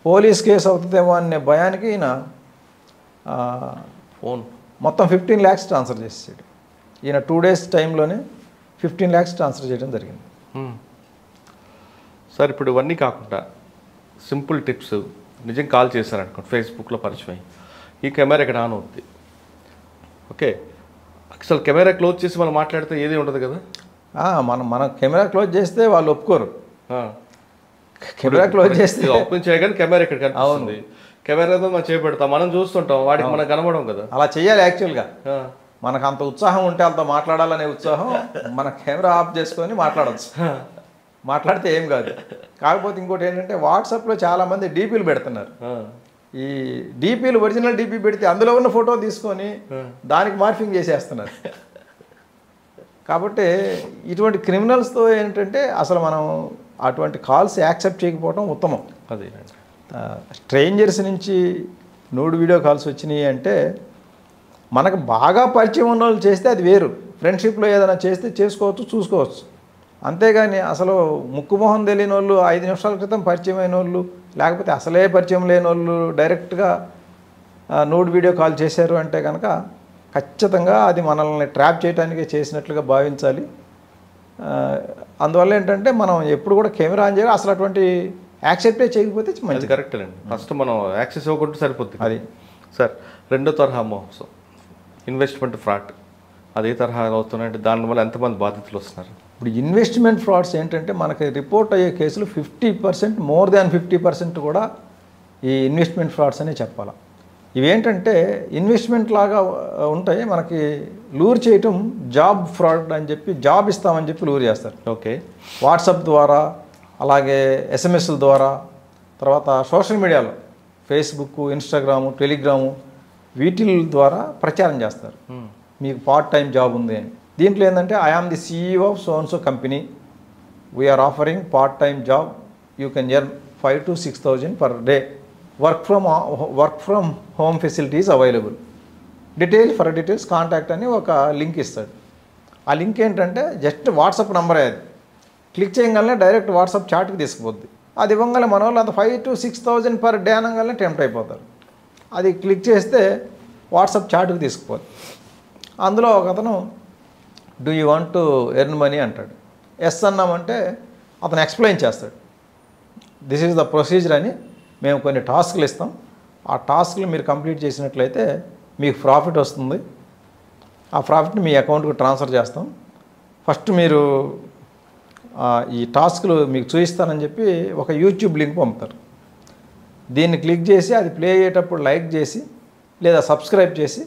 పోలీస్ కేసు అవుతుందేమో అనే భయానికి ఈయన ఫోన్ మొత్తం 15 lakhs ట్రాన్స్ఫర్ చేసాడు. ఈయన 2 days టైంలోనే 15 lakhs ట్రాన్స్ఫర్ చేయడం జరిగింది. సార్ ఇప్పుడు ఇవన్నీ కాకుండా సింపుల్ టిప్స్, నిజం కాల్ చేశారనుకోండి, ఫేస్బుక్లో పరిచయం అయ్యి ఈ కెమెరా ఇక్కడ ఆన్ అవుద్ది. ఓకే, అసలు కెమెరా క్లోజ్ చేసి మనం మాట్లాడితే ఏది ఉండదు కదా. మన కెమెరా క్లోజ్ చేస్తే వాళ్ళు ఒప్పుకోరు. కెమెరా క్లోజ్ చేస్తే ఓపెన్ చేయగానే కెమెరా ఇక్కడ కనిపిస్తుంది. కెమెరాతో మనం చేపెడతాం, మనం చూస్తుంటాం, వాడికి మనం కనబడం కదా. అలా చేయాలి యాక్చువల్గా. మనకు అంత ఉత్సాహం ఉంటే అంత మాట్లాడాలనే ఉత్సాహం, మన కెమెరా ఆఫ్ చేసుకొని మాట్లాడవచ్చు, మాట్లాడితే ఏం కాదు. కాకపోతే ఇంకోటి ఏంటంటే వాట్సాప్లో చాలామంది డీపీలు పెడుతున్నారు. ఈ డీపీలు ఒరిజినల్ డీపీ పెడితే అందులో ఉన్న ఫోటో తీసుకొని దానికి మార్ఫింగ్ చేసేస్తున్నారు. కాబట్టి ఇటువంటి క్రిమినల్స్తో ఏంటంటే అసలు మనం అటువంటి కాల్స్ యాక్సెప్ట్ చేయకపోవడం ఉత్తమం. అదే స్ట్రేంజర్స్ నుంచి నూడు వీడియో కాల్స్ వచ్చినాయి అంటే మనకు బాగా పరిచయం ఉన్న వాళ్ళు చేస్తే అది వేరు, ఫ్రెండ్షిప్లో ఏదైనా చేస్తే చేసుకోవచ్చు, చూసుకోవచ్చు. అంతేగాని అసలు ముక్కుమొహం తెలియని వాళ్ళు 5 నిమిషాల క్రితం పరిచయం అయిన వాళ్ళు, లేకపోతే అసలే పరిచయం లేని వాళ్ళు డైరెక్ట్గా నూడు వీడియో కాల్ చేశారు అంటే కనుక ఖచ్చితంగా అది మనల్ని ట్రాప్ చేయడానికే చేసినట్లుగా భావించాలి. అందువల్ల ఏంటంటే మనం ఎప్పుడు కూడా కెమెరా ఆన్ చేయాలి. అసలు అటువంటి యాక్సెప్టే చేయకపోతే మంచిది. కరెక్ట్ అండి. ఫస్ట్ మనం యాక్సెస్ ఇవ్వకుంటే సరిపోతుంది. అది సార్ రెండో తరహా మోసం, ఇన్వెస్ట్మెంట్ ఫ్రాడ్, అదే తరహా అవుతున్నాయంటే దానివల్ల ఎంతమంది బాధితులు వస్తున్నారు? ఇప్పుడు ఇన్వెస్ట్మెంట్ ఫ్రాడ్స్ ఏంటంటే మనకి రిపోర్ట్ అయ్యే కేసులు 50%, మోర్ దాన్ 50% కూడా ఈ ఇన్వెస్ట్మెంట్ ఫ్రాడ్స్ అనే చెప్పాలి. ఇవేంటంటే ఇన్వెస్ట్మెంట్ లాగా ఉంటాయి, మనకి లూర్ చేయటం జాబ్ ఫ్రాడ్ అని చెప్పి జాబ్ ఇస్తామని చెప్పి లూర్ చేస్తారు. ఓకే, వాట్సాప్ ద్వారా, అలాగే ఎస్ఎంఎస్ల ద్వారా, తర్వాత సోషల్ మీడియాలో ఫేస్బుక్, ఇన్స్టాగ్రాము, టెలిగ్రాము వీటి ద్వారా ప్రచారం చేస్తారు. మీకు పార్ట్ టైం జాబ్ ఉంది అని. దీంట్లో ఏంటంటే I am the CEO of so and so company, we are offering part time job, you can earn 5,000 to 6,000 per day, work from home facilities available, details contact అని ఒక లింక్ ఇస్తాడు. ఆ link ఏంటంటే just WhatsApp నెంబరే, అది click చేయగానే direct WhatsApp చాట్కి తీసుకుపోద్ది. అది ఇవ్వగానే మన వాళ్ళు అంత 5,000 to 6,000 per day అనగానే టెంప్ట్ అయిపోతారు. అది క్లిక్ చేస్తే వాట్సాప్ చాట్కి తీసుకుపోద్ది. అందులో ఒక అతను do you want to earn money అంటాడు. ఎస్ అన్నామంటే అతను ఎక్స్ప్లెయిన్ చేస్తాడు, దిస్ ఈజ్ ద ప్రొసీజర్ అని. మేము కొన్ని టాస్క్లు ఇస్తాం, ఆ టాస్క్లు మీరు కంప్లీట్ చేసినట్లయితే మీకు ప్రాఫిట్ వస్తుంది, ఆ ప్రాఫిట్ని మీ అకౌంట్కి ట్రాన్స్ఫర్ చేస్తాం. ఫస్ట్ మీరు ఈ టాస్క్లు మీకు చూపిస్తానని చెప్పి ఒక యూట్యూబ్ లింక్ పంపుతారు. దీన్ని క్లిక్ చేసి అది ప్లే అయ్యేటప్పుడు లైక్ చేసి లేదా సబ్స్క్రైబ్ చేసి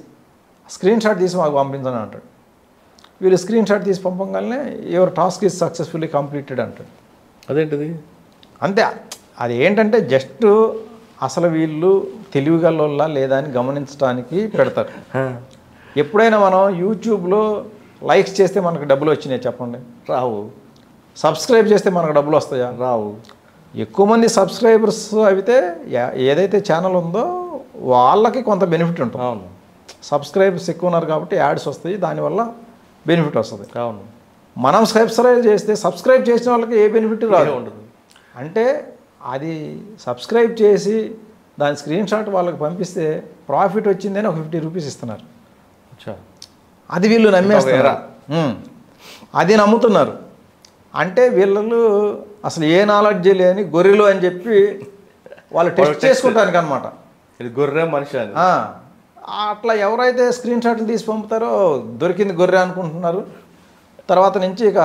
స్క్రీన్ షాట్ తీసి మాకు పంపించని అంటాడు. వీళ్ళు స్క్రీన్ షాట్ తీసి పంపగానే your task is successfully completed అంటాడు. అదేంటిది? అంతే, అది ఏంటంటే జస్ట్ అసలు వీళ్ళు తెలివిగల లేదా అని గమనించడానికి పెడతారు. ఎప్పుడైనా మనం యూట్యూబ్లో లైక్స్ చేస్తే మనకు డబ్బులు వచ్చినాయి చెప్పండి? రావు. సబ్స్క్రైబ్ చేస్తే మనకు డబ్బులు వస్తాయా? రావు. ఎక్కువ మంది సబ్స్క్రైబర్స్ అయితే ఏదైతే ఛానల్ ఉందో వాళ్ళకి కొంత బెనిఫిట్ ఉంటుంది. అవును, సబ్స్క్రైబర్స్ ఎక్కువ ఉన్నారు కాబట్టి యాడ్స్ వస్తాయి, దానివల్ల బెనిఫిట్ వస్తుంది. అవును. మనం సబ్స్క్రైబ్ చేసిన వాళ్ళకి ఏ బెనిఫిట్ రాదు. ఉండదు. అంటే అది సబ్స్క్రైబ్ చేసి దాని స్క్రీన్ షాట్ వాళ్ళకి పంపిస్తే ప్రాఫిట్ వచ్చిందని ఒక 50 రూపీస్ ఇస్తున్నారు. అది వీళ్ళు నమ్మేస్తారు, అది నమ్ముతున్నారు. అంటే వీళ్ళు అసలు ఏ నాలెడ్జ్ లేని గొర్రెలు అని చెప్పి వాళ్ళు టెస్ట్ చేసుకుంటానికి అనమాట. ఇది గొర్రె మనిషి అని. అట్లా ఎవరైతే స్క్రీన్ షాట్లు తీసి పంపుతారో దొరికింది గొర్రె అనుకుంటున్నారు. తర్వాత నుంచి ఇక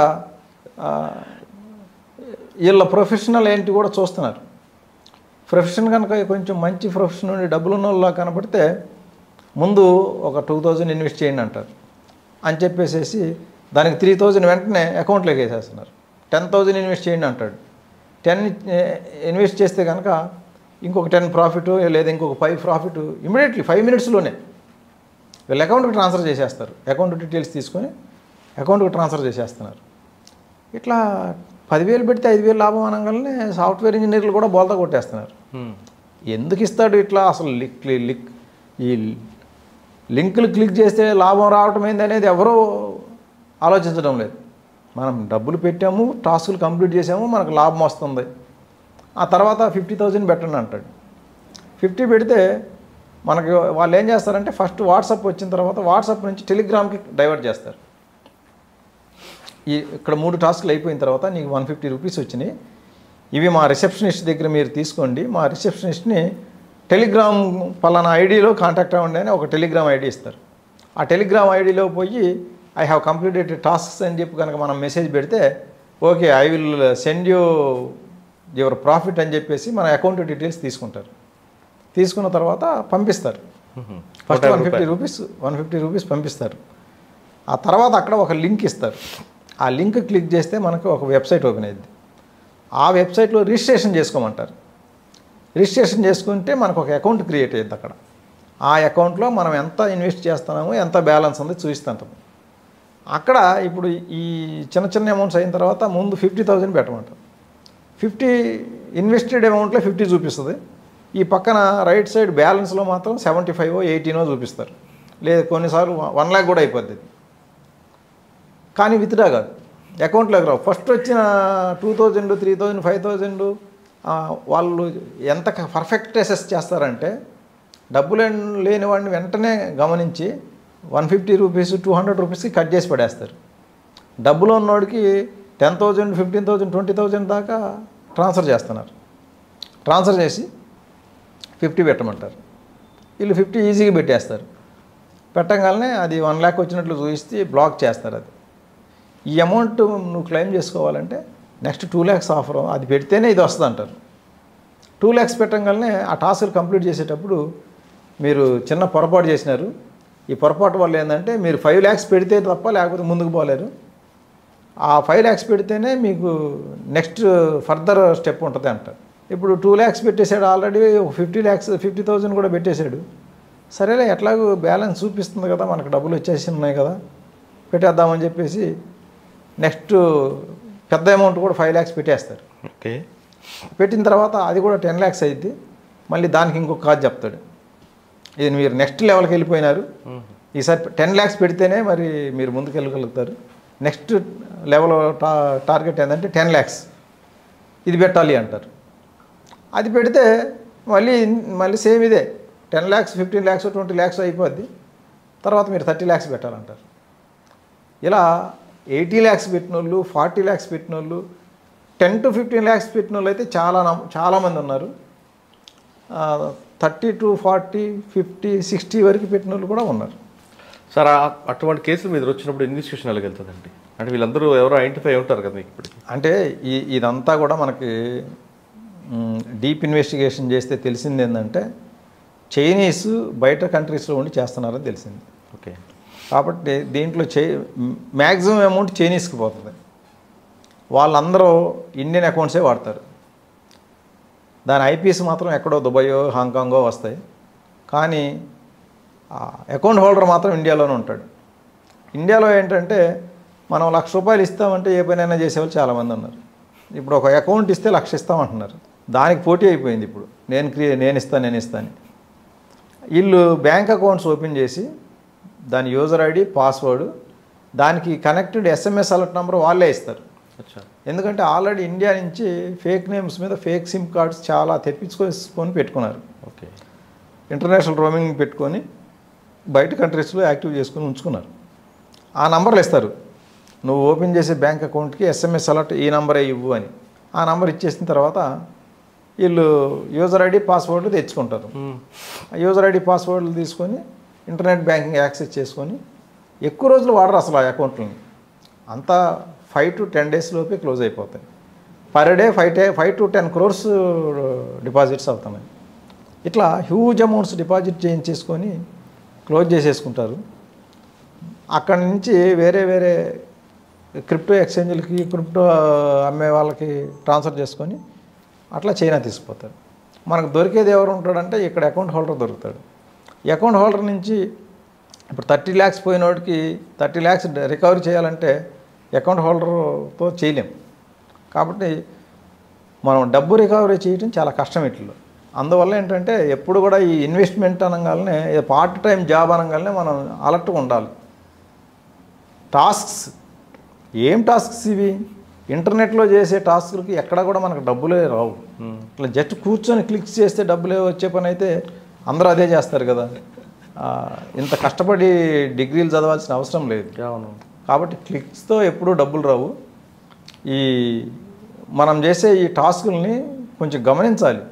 వీళ్ళ ప్రొఫెషనల్ ఏంటి కూడా చూస్తున్నారు. ప్రొఫెషన్ కనుక కొంచెం మంచి ప్రొఫెషన్ ఉండి డబ్బులున్న వాళ్ళ కనపడితే ముందు ఒక 2000 ఇన్వెస్ట్ చేయండి అంటారు అని చెప్పేసి దానికి 3000 వెంటనే అకౌంట్లోకి వేసేస్తున్నారు. 10,000 ఇన్వెస్ట్ చేయండి అంటాడు. 10 ఇన్వెస్ట్ చేస్తే కనుక ఇంకొక 10 ప్రాఫిట్ లేదా ఇంకొక 5 ప్రాఫిట్ ఇమీడియట్లీ 5 మినిట్స్లోనే వీళ్ళ అకౌంట్కి ట్రాన్స్ఫర్ చేసేస్తారు. అకౌంట్ డీటెయిల్స్ తీసుకొని అకౌంట్కి ట్రాన్స్ఫర్ చేసేస్తున్నారు. ఇట్లా 10,000 పెడితే 5,000 లాభం అనగానే సాఫ్ట్వేర్ ఇంజనీర్లు కూడా బోల్తా కొట్టేస్తున్నారు. ఎందుకు ఇస్తాడు ఇట్లా? అసలు ఈ లింకులు క్లిక్ చేస్తే లాభం రావటం ఏంది అనేది ఎవరూ ఆలోచించడం లేదు. మనం డబ్బులు పెట్టాము, టాస్కులు కంప్లీట్ చేసాము, మనకు లాభం వస్తుంది. ఆ తర్వాత 50,000 పెట్టండి అంటాడు. 50 పెడితే మనకి వాళ్ళు ఏం చేస్తారంటే ఫస్ట్ వాట్సాప్ వచ్చిన తర్వాత వాట్సాప్ నుంచి టెలిగ్రామ్కి డైవర్ట్ చేస్తారు. ఇక్కడ 3 టాస్కులు అయిపోయిన తర్వాత నీకు 150 రూపీస్ వచ్చినాయి, ఇవి మా రిసెప్షనిస్ట్ దగ్గర మీరు తీసుకోండి, మా రిసెప్షనిస్ట్ని టెలిగ్రామ్ పలానా ఐడిలో కాంటాక్ట్ అవ్వండి అని ఒక టెలిగ్రామ్ ఐడి ఇస్తారు. ఆ టెలిగ్రామ్ ఐడిలో పోయి ఐ హ్యావ్ కంప్లీటెడ్ టాస్క్స్ అని చెప్పి కనుక మనం మెసేజ్ పెడితే okay I will send you your profit అని చెప్పేసి మన అకౌంట్ డీటెయిల్స్ తీసుకుంటారు. తీసుకున్న తర్వాత పంపిస్తారు. ఫస్ట్ 150 రూపీస్ పంపిస్తారు. ఆ తర్వాత అక్కడ ఒక లింక్ ఇస్తారు. ఆ లింక్ క్లిక్ చేస్తే మనకు ఒక వెబ్సైట్ ఓపెన్ అయ్యింది. ఆ వెబ్సైట్లో రిజిస్ట్రేషన్ చేసుకోమంటారు. రిజిస్ట్రేషన్ చేసుకుంటే మనకు ఒక అకౌంట్ క్రియేట్ అయ్యింది. అక్కడ ఆ అకౌంట్లో మనం ఎంత ఇన్వెస్ట్ చేస్తున్నామో ఎంత బ్యాలెన్స్ ఉంది చూపిస్తాం. అక్కడ ఇప్పుడు ఈ చిన్న అమౌంట్స్ అయిన తర్వాత ముందు 50,000 పెట్టమంటారు. 50 ఇన్వెస్టెడ్ అమౌంట్లో 50 చూపిస్తుంది. ఈ పక్కన రైట్ సైడ్ బ్యాలెన్స్లో మాత్రం 75 18 చూపిస్తారు. లేదు కొన్నిసార్లు 1 lakh కూడా అయిపోద్ది. కానీ విత్డ్రా కాదు, అకౌంట్లోకి రావు. ఫస్ట్ వచ్చిన 2,000 3,000 5,000 వాళ్ళు ఎంత పర్ఫెక్ట్ అసెస్ చేస్తారంటే డబ్బులు లేని వాడిని వెంటనే గమనించి 150 రూపీస్ 200 రూపీస్కి కట్ చేసి పడేస్తారు. డబ్బులు ఉన్నవాడికి 10,000 15,000 20,000 దాకా ట్రాన్స్ఫర్ చేస్తున్నారు. ట్రాన్స్ఫర్ చేసి 50 పెట్టమంటారు. వీళ్ళు 50 ఈజీగా పెట్టేస్తారు. పెట్టగానే అది 1 lakh వచ్చినట్లు చూపిస్తే బ్లాక్ చేస్తారు. అది ఈ అమౌంట్ నువ్వు క్లెయిమ్ చేసుకోవాలంటే నెక్స్ట్ 2 lakhs ఆఫర్, అది పెడితేనే ఇది వస్తుంది అంటారు. 2 lakhs పెట్టగానే ఆ టాస్క్ కంప్లీట్ చేసేటప్పుడు మీరు చిన్న పొరపాటు చేసినారు, ఈ పొరపాటు వల్ల ఏంటంటే మీరు 5 lakhs పెడితే తప్ప లేకపోతే ముందుకు పోలేరు. ఆ 5 lakhs పెడితేనే మీకు నెక్స్ట్ ఫర్దర్ స్టెప్ ఉంటుంది అంటారు. ఇప్పుడు 2 lakhs పెట్టేశాడు, ఆల్రెడీ 50,000 కూడా పెట్టేశాడు. సరేలే ఎట్లాగో బ్యాలెన్స్ చూపిస్తుంది కదా, మనకు డబ్బులు వచ్చేసి ఉన్నాయి కదా, పెట్టేద్దామని చెప్పేసి నెక్స్ట్ పెద్ద అమౌంట్ కూడా 5 lakhs పెట్టేస్తారు. ఓకే, పెట్టిన తర్వాత అది కూడా 10 lakhs అయింది. మళ్ళీ దానికి ఇంకొక కాజ్ చెప్తాడు, ఇది మీరు నెక్స్ట్ లెవెల్కి వెళ్ళిపోయినారు, ఈసారి 10 lakhs పెడితేనే మరి మీరు ముందుకు వెళ్ళగలుగుతారు. నెక్స్ట్ లెవెల్ టార్గెట్ ఏంటంటే 10 lakhs, ఇది పెట్టాలి అంటారు. అది పెడితే మళ్ళీ సేమ్ ఇదే 10 lakhs 15 lakhs 20 lakhs అయిపోద్ది. తర్వాత మీరు 30 lakhs పెట్టాలంటారు. ఇలా 80 lakhs పెట్టిన వాళ్ళు, 40 lakhs పెట్టిన వాళ్ళు, 10 to 15 lakhs పెట్టిన వాళ్ళు అయితే చాలామంది ఉన్నారు. 30 to 40 50 60 వరకు పెట్టిన వాళ్ళు కూడా ఉన్నారు. సార్ అటువంటి కేసులు మీద వచ్చినప్పుడు ఇన్వెస్టిగేషన్ ఎలాగ వెళ్తుందండి? అంటే వీళ్ళందరూ ఎవరో ఐడెంటిఫై ఉంటారు కదా మీకు ఇప్పుడు? అంటే ఇదంతా కూడా మనకి డీప్ ఇన్వెస్టిగేషన్ చేస్తే తెలిసింది ఏంటంటే చైనీస్ బయట కంట్రీస్లో ఉండి చేస్తున్నారని తెలిసింది. ఓకే, కాబట్టి దీంట్లో మ్యాక్సిమం అమౌంట్ చైనీస్కి పోతుంది. వాళ్ళందరూ ఇండియన్ అకౌంట్సే వాడతారు. దాని ఐపీఎస్ మాత్రం ఎక్కడో దుబాయో హాంకాంగో వస్తాయి. కానీ అకౌంట్ హోల్డర్ మాత్రం ఇండియాలోనే ఉంటాడు. ఇండియాలో ఏంటంటే మనం ₹1,00,000 ఇస్తామంటే ఏ పనైనా చేసేవాళ్ళు చాలామంది ఉన్నారు. ఇప్పుడు ఒక అకౌంట్ ఇస్తే 1,00,000 ఇస్తామంటున్నారు. దానికి పోటీ అయిపోయింది. ఇప్పుడు నేను ఇస్తాను. వీళ్ళు బ్యాంక్ అకౌంట్స్ ఓపెన్ చేసి దాని యూజర్ ఐడి పాస్వర్డ్ దానికి కనెక్టెడ్ SMS అలర్ట్ నెంబర్ వాళ్ళే ఇస్తారు. ఎందుకంటే ఆల్రెడీ ఇండియా నుంచి ఫేక్ నేమ్స్ మీద ఫేక్ సిమ్ కార్డ్స్ చాలా తెప్పించుకొని పెట్టుకున్నారు. ఓకే, ఇంటర్నేషనల్ రోమింగ్ పెట్టుకొని బయట కంట్రీస్లో యాక్టివ్ చేసుకొని ఉంచుకున్నారు. ఆ నంబర్లు ఇస్తారు. నువ్వు ఓపెన్ చేసే బ్యాంక్ అకౌంట్కి SMS అలర్ట్ ఈ నంబరే ఇవ్వు అని. ఆ నంబర్ ఇచ్చేసిన తర్వాత వీళ్ళు యూజర్ ఐడి పాస్వర్డ్ తెచ్చుకుంటారు. యూజర్ ఐడి పాస్వర్డ్లు తీసుకొని ఇంటర్నెట్ బ్యాంకింగ్ యాక్సెస్ చేసుకొని ఎక్కువ రోజులు వాడరు అసలు ఆ అకౌంట్లని. అంతా 5 to 10 days లోపే క్లోజ్ అయిపోతాయి. Per day 5 to 10 crores deposits అవుతున్నాయి. ఇట్లా హ్యూజ్ అమౌంట్స్ డిపాజిట్ చేయించేసుకొని క్లోజ్ చేసేసుకుంటారు. అక్కడి నుంచి వేరే వేరే క్రిప్టో ఎక్స్చేంజ్లకి క్రిప్టో అమ్మే వాళ్ళకి ట్రాన్స్ఫర్ చేసుకొని అట్లా చైనా తీసుకుపోతారు. మనకు దొరికేది ఎవరు ఉంటాడంటే ఇక్కడ అకౌంట్ హోల్డర్ దొరుకుతాడు. ఈ అకౌంట్ హోల్డర్ నుంచి ఇప్పుడు 30 lakhs పోయినోడికి 30 lakhs రికవరీ చేయాలంటే అకౌంట్ హోల్డర్తో చేయలేం. కాబట్టి మనం డబ్బు రికవరీ చేయడం చాలా కష్టం ఇట్లా. అందువల్ల ఏంటంటే ఎప్పుడు కూడా ఈ ఇన్వెస్ట్మెంట్ అనగానే పార్ట్ టైం జాబ్ అనగానే మనం అలర్ట్గా ఉండాలి. టాస్క్స్ ఏం టాస్క్స్ ఇవి? ఇంటర్నెట్లో చేసే టాస్క్లకి ఎక్కడ కూడా మనకు డబ్బులే రావు. ఇట్లా జస్ట్ కూర్చొని క్లిక్ చేస్తే డబ్బులే వచ్చే పని అయితే అందరూ అదే చేస్తారు కదా. ఇంత కష్టపడి డిగ్రీలు చదవాల్సిన అవసరం లేదు. కాబట్టి క్లిక్స్తో ఎప్పుడూ డబ్బులు రావు. ఈ మనం చేసే ఈ టాస్కుల్ని కొంచెం గమనించాలి.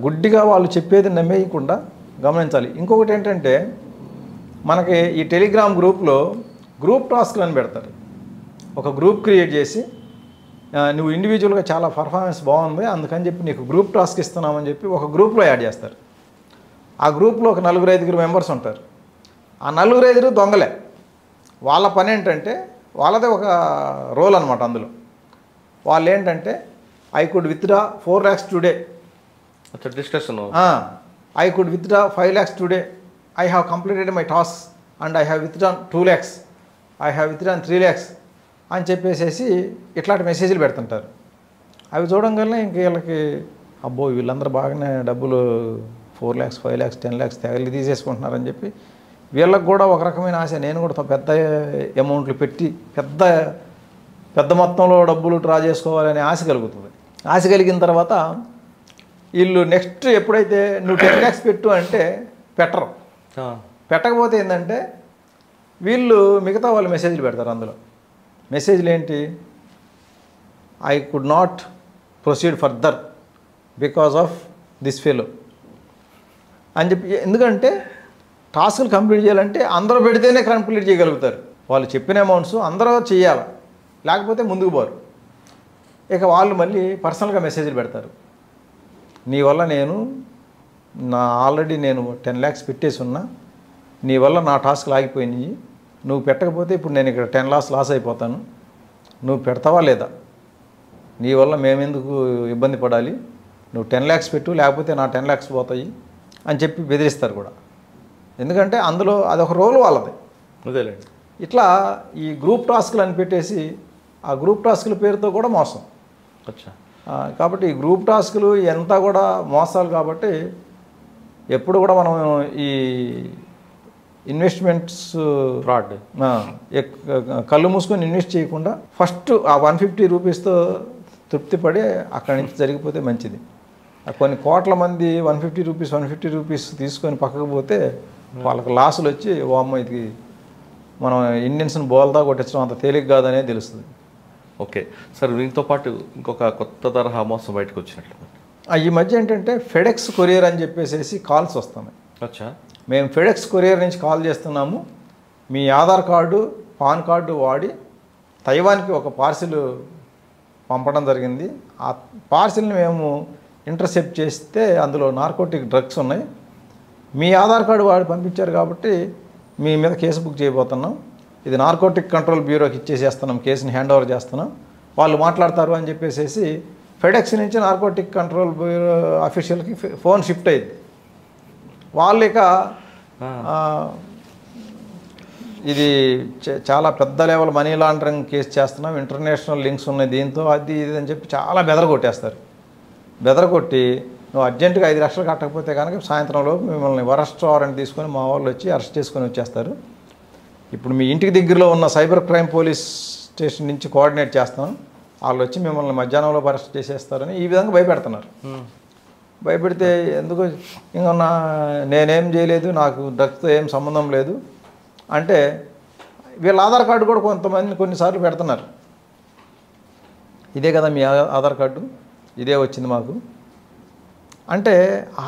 గుడ్డిగా వాళ్ళు చెప్పేది నమ్మేయకుండా గమనించాలి. ఇంకొకటి ఏంటంటే మనకి ఈ టెలిగ్రామ్ గ్రూప్లో గ్రూప్ టాస్క్లు అని పెడతారు. ఒక గ్రూప్ క్రియేట్ చేసి నువ్వు ఇండివిజువల్గా చాలా పర్ఫార్మెన్స్ బాగుంది అందుకని చెప్పి నీకు గ్రూప్ టాస్క్ ఇస్తున్నామని చెప్పి ఒక గ్రూప్లో యాడ్ చేస్తారు. ఆ గ్రూప్లో ఒక 4-5 మెంబర్స్ ఉంటారు. ఆ 4-5 దొంగలే. వాళ్ళ పని ఏంటంటే వాళ్ళదే ఒక రోల్ అనమాట. అందులో వాళ్ళు ఏంటంటే I could withdraw 4 lakhs today. Discussion I could withdraw 5 lakhs today. I have completed my task and I have withdrawn 2 lakhs. I have withdrawn 3 lakhs అని చెప్పేసేసి ఇట్లాంటి మెసేజ్లు పెడుతుంటారు. అవి చూడంగానే ఇంక వీళ్ళకి అబ్బో వీళ్ళందరూ బాగానే డబ్బులు 4 lakhs 5 lakhs 10 lakhs తెగలి తీసేసుకుంటున్నారని చెప్పి వీళ్ళకి కూడా ఒక రకమైన ఆశ. నేను కూడా పెద్ద అమౌంట్లు పెట్టి పెద్ద మొత్తంలో డబ్బులు డ్రా చేసుకోవాలనే ఆశ కలుగుతుంది. ఆశ కలిగిన తర్వాత వీళ్ళు నెక్స్ట్ ఎప్పుడైతే నువ్వు 10 lakhs పెట్టు అంటే పెట్టరు. పెట్టకపోతే ఏంటంటే వీళ్ళు మిగతా వాళ్ళు మెసేజ్లు పెడతారు. అందులో మెసేజ్లు ఏంటి? I could not proceed further because of this fellow అని చెప్పి. ఎందుకంటే టాస్కులు కంప్లీట్ చేయాలంటే అందరూ పెడితేనే కంప్లీట్ చేయగలుగుతారు. వాళ్ళు చెప్పిన అమౌంట్స్ అందరూ చేయాలి, లేకపోతే ముందుకు పోరు. ఇక వాళ్ళు మళ్ళీ పర్సనల్గా మెసేజ్లు పెడతారు. నీ వల్ల ఆల్రెడీ నేను 10 lakhs పెట్టేసి ఉన్నా, నీ వల్ల నా టాస్క్లు ఆగిపోయినాయి, నువ్వు పెట్టకపోతే ఇప్పుడు నేను ఇక్కడ 10 lakhs లాస్ అయిపోతాను, నువ్వు పెడతావా లేదా, నీ వల్ల మేమెందుకు ఇబ్బంది పడాలి, నువ్వు 10 lakhs పెట్టు లేకపోతే నా 10 lakhs పోతాయి అని చెప్పి బెదిరిస్తారు కూడా. ఎందుకంటే అందులో అదొక రోల్ వాళ్ళది. అదేలేండి. ఇట్లా ఈ గ్రూప్ టాస్క్లు అని పెట్టేసి ఆ గ్రూప్ టాస్కుల పేరుతో కూడా మోసం. కాబట్టి ఈ గ్రూప్ టాస్కులు ఎంత కూడా మోసాలు. కాబట్టి ఎప్పుడు కూడా మనం ఈ ఇన్వెస్ట్మెంట్స్ ఫ్రాడ్ కళ్ళు మూసుకొని ఇన్వెస్ట్ చేయకుండా ఫస్ట్ ఆ 150 రూపీస్తో తృప్తిపడి అక్కడి నుంచి జరిగిపోతే మంచిది. కొన్ని కోట్ల మంది 150 రూపీస్ తీసుకొని పక్కకు పోతే వాళ్ళకి లాసులు వచ్చి ఓ అమ్మ ఇది మనం ఇండియన్స్ని బోల్దా కొట్టించడం అంత తేలిక కాదనే తెలుస్తుంది. ఓకే సార్, దీంతో పాటు ఇంకొక కొత్త తరహా మోసం బయటకు వచ్చినట్లు ఈ మధ్య ఏంటంటే ఫెడెక్స్ కొరియర్ అని చెప్పేసి కాల్స్ వస్తున్నాయి. అచ్చా, మేము ఫెడెక్స్ కొరియర్ నుంచి కాల్ చేస్తున్నాము, మీ ఆధార్ కార్డు పాన్ కార్డు వాడి తైవాన్కి ఒక పార్సిల్ పంపడం జరిగింది, ఆ పార్సిల్ని మేము ఇంటర్సెప్ట్ చేస్తే అందులో నార్కోటిక్ డ్రగ్స్ ఉన్నాయి, మీ ఆధార్ కార్డు వాడి పంపించారు కాబట్టి మీ మీద కేసు బుక్ చేయబోతున్నాం, ఇది నార్కోటిక్ కంట్రోల్ బ్యూరోకి ఇచ్చేసేస్తున్నాం, కేసుని హ్యాండ్ ఓవర్ చేస్తున్నాం, వాళ్ళు మాట్లాడతారు అని చెప్పేసి ఫెడెక్స్ నుంచి నార్కోటిక్ కంట్రోల్ బ్యూరో అఫీషియల్కి ఫోన్ షిఫ్ట్ అయింది. వాళ్ళు ఇక ఇది చాలా పెద్ద లెవెల్ మనీ లాండరింగ్ కేసు చేస్తున్నాం, ఇంటర్నేషనల్ లింక్స్ ఉన్నాయి దీంతో, అది ఇది అని చెప్పి చాలా బెదరగొట్టేస్తారు. బెదరగొట్టి నువ్వు అర్జెంటుగా 5 లక్షలు కట్టకపోతే కనుక సాయంత్రంలో మిమ్మల్ని అరెస్ట్ వారెంట్ తీసుకొని మా వాళ్ళు వచ్చి అరెస్ట్ చేసుకొని వచ్చేస్తారు. ఇప్పుడు మీ ఇంటికి దగ్గరలో ఉన్న సైబర్ క్రైమ్ పోలీస్ స్టేషన్ నుంచి కోఆర్డినేట్ చేస్తాం, వాళ్ళు వచ్చి మిమ్మల్ని మధ్యాహ్నంలో అరెస్ట్ చేసేస్తారని ఈ విధంగా భయపెడుతున్నారు. భయపెడితే ఎందుకు ఇంకా నేనేం చేయలేదు, నాకు డ్రగ్స్తో ఏం సంబంధం లేదు అంటే వీళ్ళ ఆధార్ కార్డు కూడా కొన్నిసార్లు పెడుతున్నారు. ఇదే కదా మీ ఆధార్ కార్డు, ఇదే వచ్చింది మాకు అంటే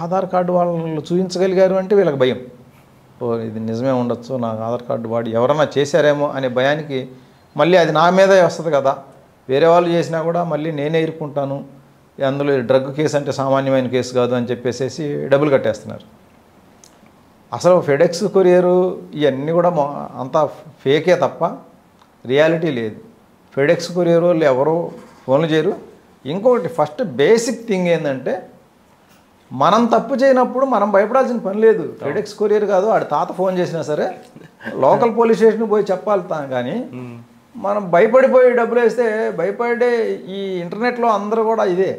ఆధార్ కార్డు వాళ్ళు చూపించగలిగారు అంటే వీళ్ళకి భయం. ఓ ఇది నిజమే ఉండొచ్చు, నాకు ఆధార్ కార్డు వాడి ఎవరన్నా చేశారేమో అనే భయానికి మళ్ళీ అది నా మీదే వస్తుంది కదా, వేరే వాళ్ళు చేసినా కూడా మళ్ళీ నేనే ఇరుక్కుంటాను, అందులో డ్రగ్ కేసు అంటే సామాన్యమైన కేసు కాదు అని చెప్పేసి డబ్బులు కట్టేస్తున్నారు. అసలు ఫెడెక్స్ కొరియరు ఇవన్నీ కూడా అంతా ఫేకే తప్ప రియాలిటీ లేదు. ఫెడెక్స్ కొరియర్ వాళ్ళు ఎవరో ఫోన్లు చేయరు. ఇంకొకటి ఫస్ట్ బేసిక్ థింగ్ ఏంటంటే మనం తప్పు చేయనప్పుడు మనం భయపడాల్సిన పని లేదు. ఫెడెక్స్ కొరియర్ కాదు, ఆడి తాత ఫోన్ చేసినా సరే లోకల్ పోలీస్ స్టేషన్కి పోయి చెప్పాలి కానీ మనం భయపడిపోయి డబ్బులు వేస్తే భయపడే ఈ ఇంటర్నెట్లో అందరూ కూడా ఇదే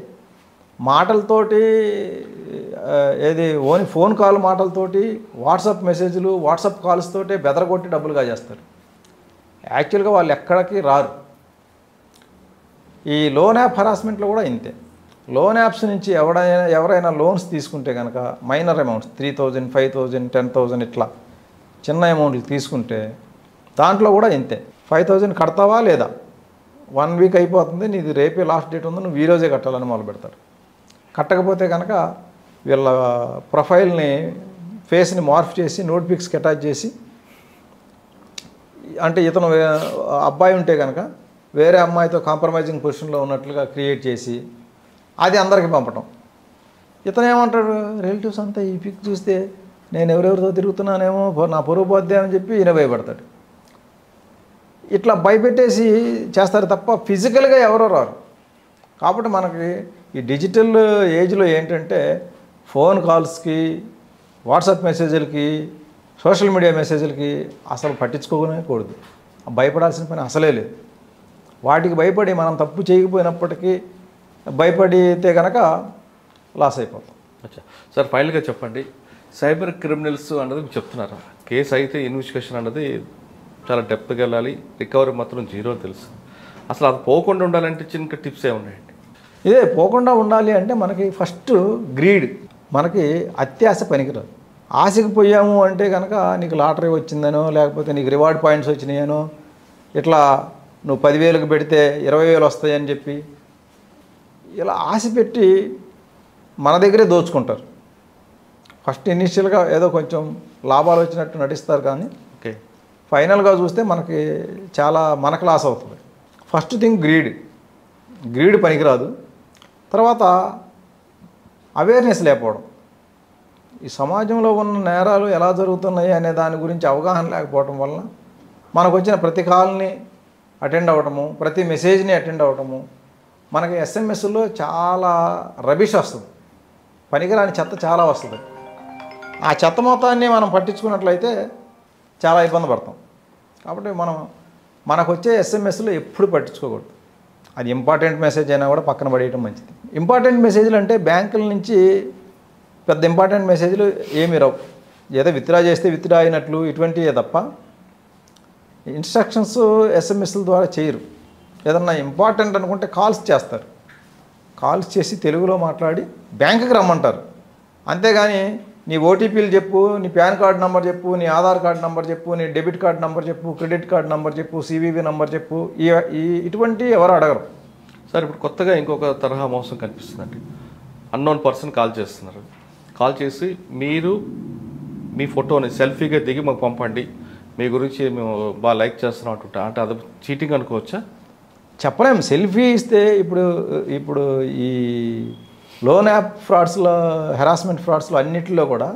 మాటలతోటి ఏది ఓన్లీ ఫోన్ కాల్ మాటలతోటి వాట్సాప్ మెసేజ్లు వాట్సాప్ కాల్స్ తోటి బెదరగొట్టి డబ్బులుగా చేస్తారు. యాక్చువల్గా వాళ్ళు ఎక్కడికి రారు. ఈ లోన్ యాప్ హరాస్మెంట్లో కూడా ఇంతే. లోన్ యాప్స్ నుంచి ఎవరైనా లోన్స్ తీసుకుంటే కనుక మైనర్ అమౌంట్స్ 3,000, 5,000, 10,000 ఇట్లా చిన్న అమౌంట్లు తీసుకుంటే దాంట్లో కూడా ఇంతే. 5,000 కడతావా లేదా, 1 వీక్ అయిపోతుంది, నీది రేపే లాస్ట్ డేట్ ఉంది, నువ్వు ఈరోజే కట్టాలని మొదలు పెడతారు. కట్టకపోతే కనుక వీళ్ళ ప్రొఫైల్ని ఫేస్ని మార్ఫ్ చేసి నోట్ పిక్స్కి అటాచ్ చేసి అంటే ఇతను అబ్బాయి ఉంటే కనుక వేరే అమ్మాయితో కాంప్రమైజింగ్ పొజిషన్లో ఉన్నట్లుగా క్రియేట్ చేసి అది అందరికీ పంపటం. ఇతను ఏమంటాడు, రిలేటివ్స్ అంతా ఈ పిక్ చూస్తే నేను ఎవరెవరితో తిరుగుతున్నానేమో, నా పొరుగు పోద్దే అని చెప్పి ఈయన భయపడతాడు. ఇట్లా భయపెట్టేసి చేస్తారు తప్ప ఫిజికల్గా ఎవరో రారు. కాబట్టి మనకి ఈ డిజిటల్ ఏజ్లో ఏంటంటే ఫోన్ కాల్స్కి, వాట్సాప్ మెసేజ్లకి, సోషల్ మీడియా మెసేజ్లకి అసలు పట్టించుకోకూడదు. భయపడాల్సిన పని అసలే లేదు. వాటికి భయపడి మనం తప్పు చేయకపోయినప్పటికీ భయపడితే కనుక లాస్ అయిపోతాం. అచ్చా సార్, ఫైనల్గా చెప్పండి, సైబర్ క్రిమినల్స్ అన్నది మీరు చెప్తున్నారు, కేసు అయితే ఇన్వెస్టిగేషన్ అన్నది చాలా డెప్త్గా వెళ్ళాలి, రికవరీ మాత్రం 0 తెలుసు. అసలు అది పోకుండా ఉండాలంటే చిన్న టిప్స్ ఏమున్నాయండి? ఇదే పోకుండా ఉండాలి అంటే మనకి ఫస్ట్ గ్రీడ్, మనకి అత్యాశ పనికిరాదు. ఆశకి పోయాము అంటే కనుక నీకు లాటరీ వచ్చిందనో లేకపోతే నీకు రివార్డ్ పాయింట్స్ వచ్చినాయనో ఇట్లా నువ్వు 10,000కి పెడితే 20,000 వస్తాయని చెప్పి ఇలా ఆశ పెట్టి మన దగ్గరే దోచుకుంటారు. ఫస్ట్ ఇనిషియల్గా ఏదో కొంచెం లాభాలు వచ్చినట్టు నటిస్తారు కానీ ఓకే ఫైనల్గా చూస్తే మనకు లాస్ అవుతుంది. ఫస్ట్ థింగ్ గ్రీడ్ పనికిరాదు. తర్వాత అవేర్నెస్ లేకపోవడం, ఈ సమాజంలో ఉన్న నేరాలు ఎలా జరుగుతున్నాయి అనే దాని గురించి అవగాహన లేకపోవడం వల్ల మనకు వచ్చిన ప్రతి కాల్ని అటెండ్ అవ్వటము, ప్రతి మెసేజ్ని అటెండ్ అవ్వటము, మనకి ఎస్ఎంఎస్లో చాలా రబిష్ వస్తుంది, పనికిరాని చెత్త చాలా వస్తుంది. ఆ చెత్త మొత్తాన్ని మనం పట్టించుకున్నట్లయితే చాలా ఇబ్బంది పడతాం. కాబట్టి మనకు వచ్చే ఎస్ఎంఎస్లో ఎప్పుడు పట్టించుకోకూడదు. అది ఇంపార్టెంట్ మెసేజ్ అయినా కూడా పక్కన పడేయడం మంచిది. ఇంపార్టెంట్ మెసేజ్లు అంటే బ్యాంకుల నుంచి పెద్ద ఇంపార్టెంట్ మెసేజ్లు ఏమీ రావు, ఏదో విత్డ్రా చేస్తే విత్డ్రా అయినట్లు ఇటువంటివే తప్ప ఇన్స్ట్రక్షన్స్ ఎస్ఎంఎస్ల ద్వారా చేయరు. ఏదన్నా ఇంపార్టెంట్ అనుకుంటే కాల్స్ చేస్తారు, కాల్స్ చేసి తెలుగులో మాట్లాడి బ్యాంకుకి రమ్మంటారు. అంతేగాని నీ ఓటీపీలు చెప్పు, నీ పాన్ కార్డ్ నెంబర్ చెప్పు, నీ ఆధార్ కార్డ్ నెంబర్ చెప్పు, నీ డెబిట్ కార్డ్ నెంబర్ చెప్పు, క్రెడిట్ కార్డ్ నెంబర్ చెప్పు, సివివి నెంబర్ చెప్పు, ఇటువంటి ఎవరు అడగరు. సార్ ఇప్పుడు కొత్తగా ఇంకొక తరహా మోసం కనిపిస్తుందండి. అన్నోన్ పర్సన్ కాల్ చేస్తున్నారు, కాల్ చేసి మీరు మీ ఫోటోని సెల్ఫీగా దిగి మాకు పంపండి, మీ గురించి మేము బాగా లైక్ చేస్తున్నాం అంటుంటా. అంటే అది చీటింగ్ అనుకోవచ్చా? చెప్పలేము. సెల్ఫీ ఇస్తే ఇప్పుడు ఈ లోన్ యాప్ ఫ్రాడ్స్లో, హెరాస్మెంట్ ఫ్రాడ్స్లో అన్నిటిలో కూడా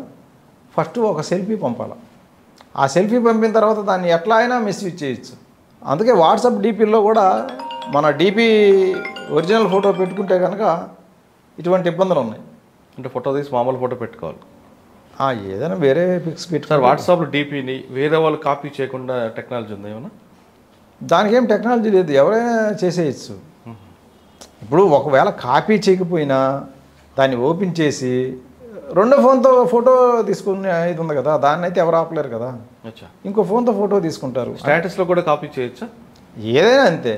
ఫస్ట్ ఒక సెల్ఫీ పంపాలి. ఆ సెల్ఫీ పంపిన తర్వాత దాన్ని ఎట్లా అయినా మిస్యూజ్ చేయొచ్చు. అందుకే వాట్సాప్ డీపీల్లో కూడా మన డీపీ ఒరిజినల్ ఫోటో పెట్టుకుంటే కనుక ఇటువంటి ఇబ్బందులు ఉన్నాయి. అంటే ఫోటో తీసి మామూలు ఫోటో పెట్టుకోవాలి, ఏదైనా వేరే పిక్స్ పెట్టుకో. సార్ వాట్సాప్లో డీపీని వేరే వాళ్ళు కాపీ చేయకుండా టెక్నాలజీ ఉందా ఏమన్నా? దానికి ఏం టెక్నాలజీ లేదు, ఎవరైనా చేసేయచ్చు. ఇప్పుడు ఒకవేళ కాపీ చేయకపోయినా దాన్ని ఓపెన్ చేసి రెండో ఫోన్తో ఫోటో తీసుకునే ఇది ఉంది కదా, దాన్ని అయితే ఎవరు ఆపలేరు కదా. ఇంకో ఫోన్తో ఫోటో తీసుకుంటారు. స్టేటస్లో కూడా కాపీ చేయొచ్చా? ఏదైనా అంతే.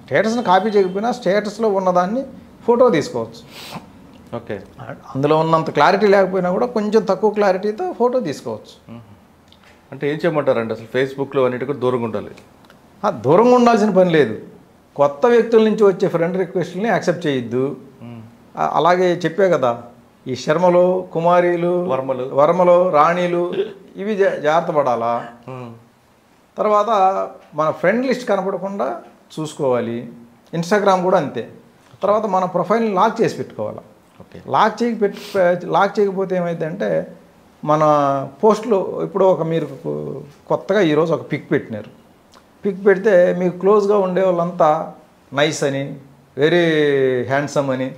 స్టేటస్ని కాపీ చేయకపోయినా స్టేటస్లో ఉన్నదాన్ని ఫోటో తీసుకోవచ్చు. ఓకే, అందులో ఉన్నంత క్లారిటీ లేకపోయినా కూడా కొంచెం తక్కువ క్లారిటీతో ఫోటో తీసుకోవచ్చు. అంటే ఏం చేయమంటారండి అసలు ఫేస్బుక్లో అన్నిటికీ దూరంగా ఉండాలి? దూరంగా ఉండాల్సిన పని లేదు. కొత్త వ్యక్తుల నుంచి వచ్చే ఫ్రెండ్ రిక్వెస్ట్ని యాక్సెప్ట్ చేయొద్దు. అలాగే చెప్పే కదా, ఈ శర్మలు, కుమారీలు, వర్మలు, రాణీలు ఇవి జాగ్రత్త పడాలా. తర్వాత మన ఫ్రెండ్ లిస్ట్ కనపడకుండా చూసుకోవాలి. ఇన్స్టాగ్రామ్ కూడా అంతే. తర్వాత మన ప్రొఫైల్ని లాక్ చేసి పెట్టుకోవాలి. లాక్ చేయకపోతే ఏమైందంటే మన పోస్టులు ఇప్పుడు మీరు కొత్తగా ఈరోజు ఒక పిక్ పెట్టినారు. పిక్ పెడితే మీకు క్లోజ్గా ఉండే వాళ్ళంతా నైస్ అని, వెరీ హ్యాండ్సమ్ అని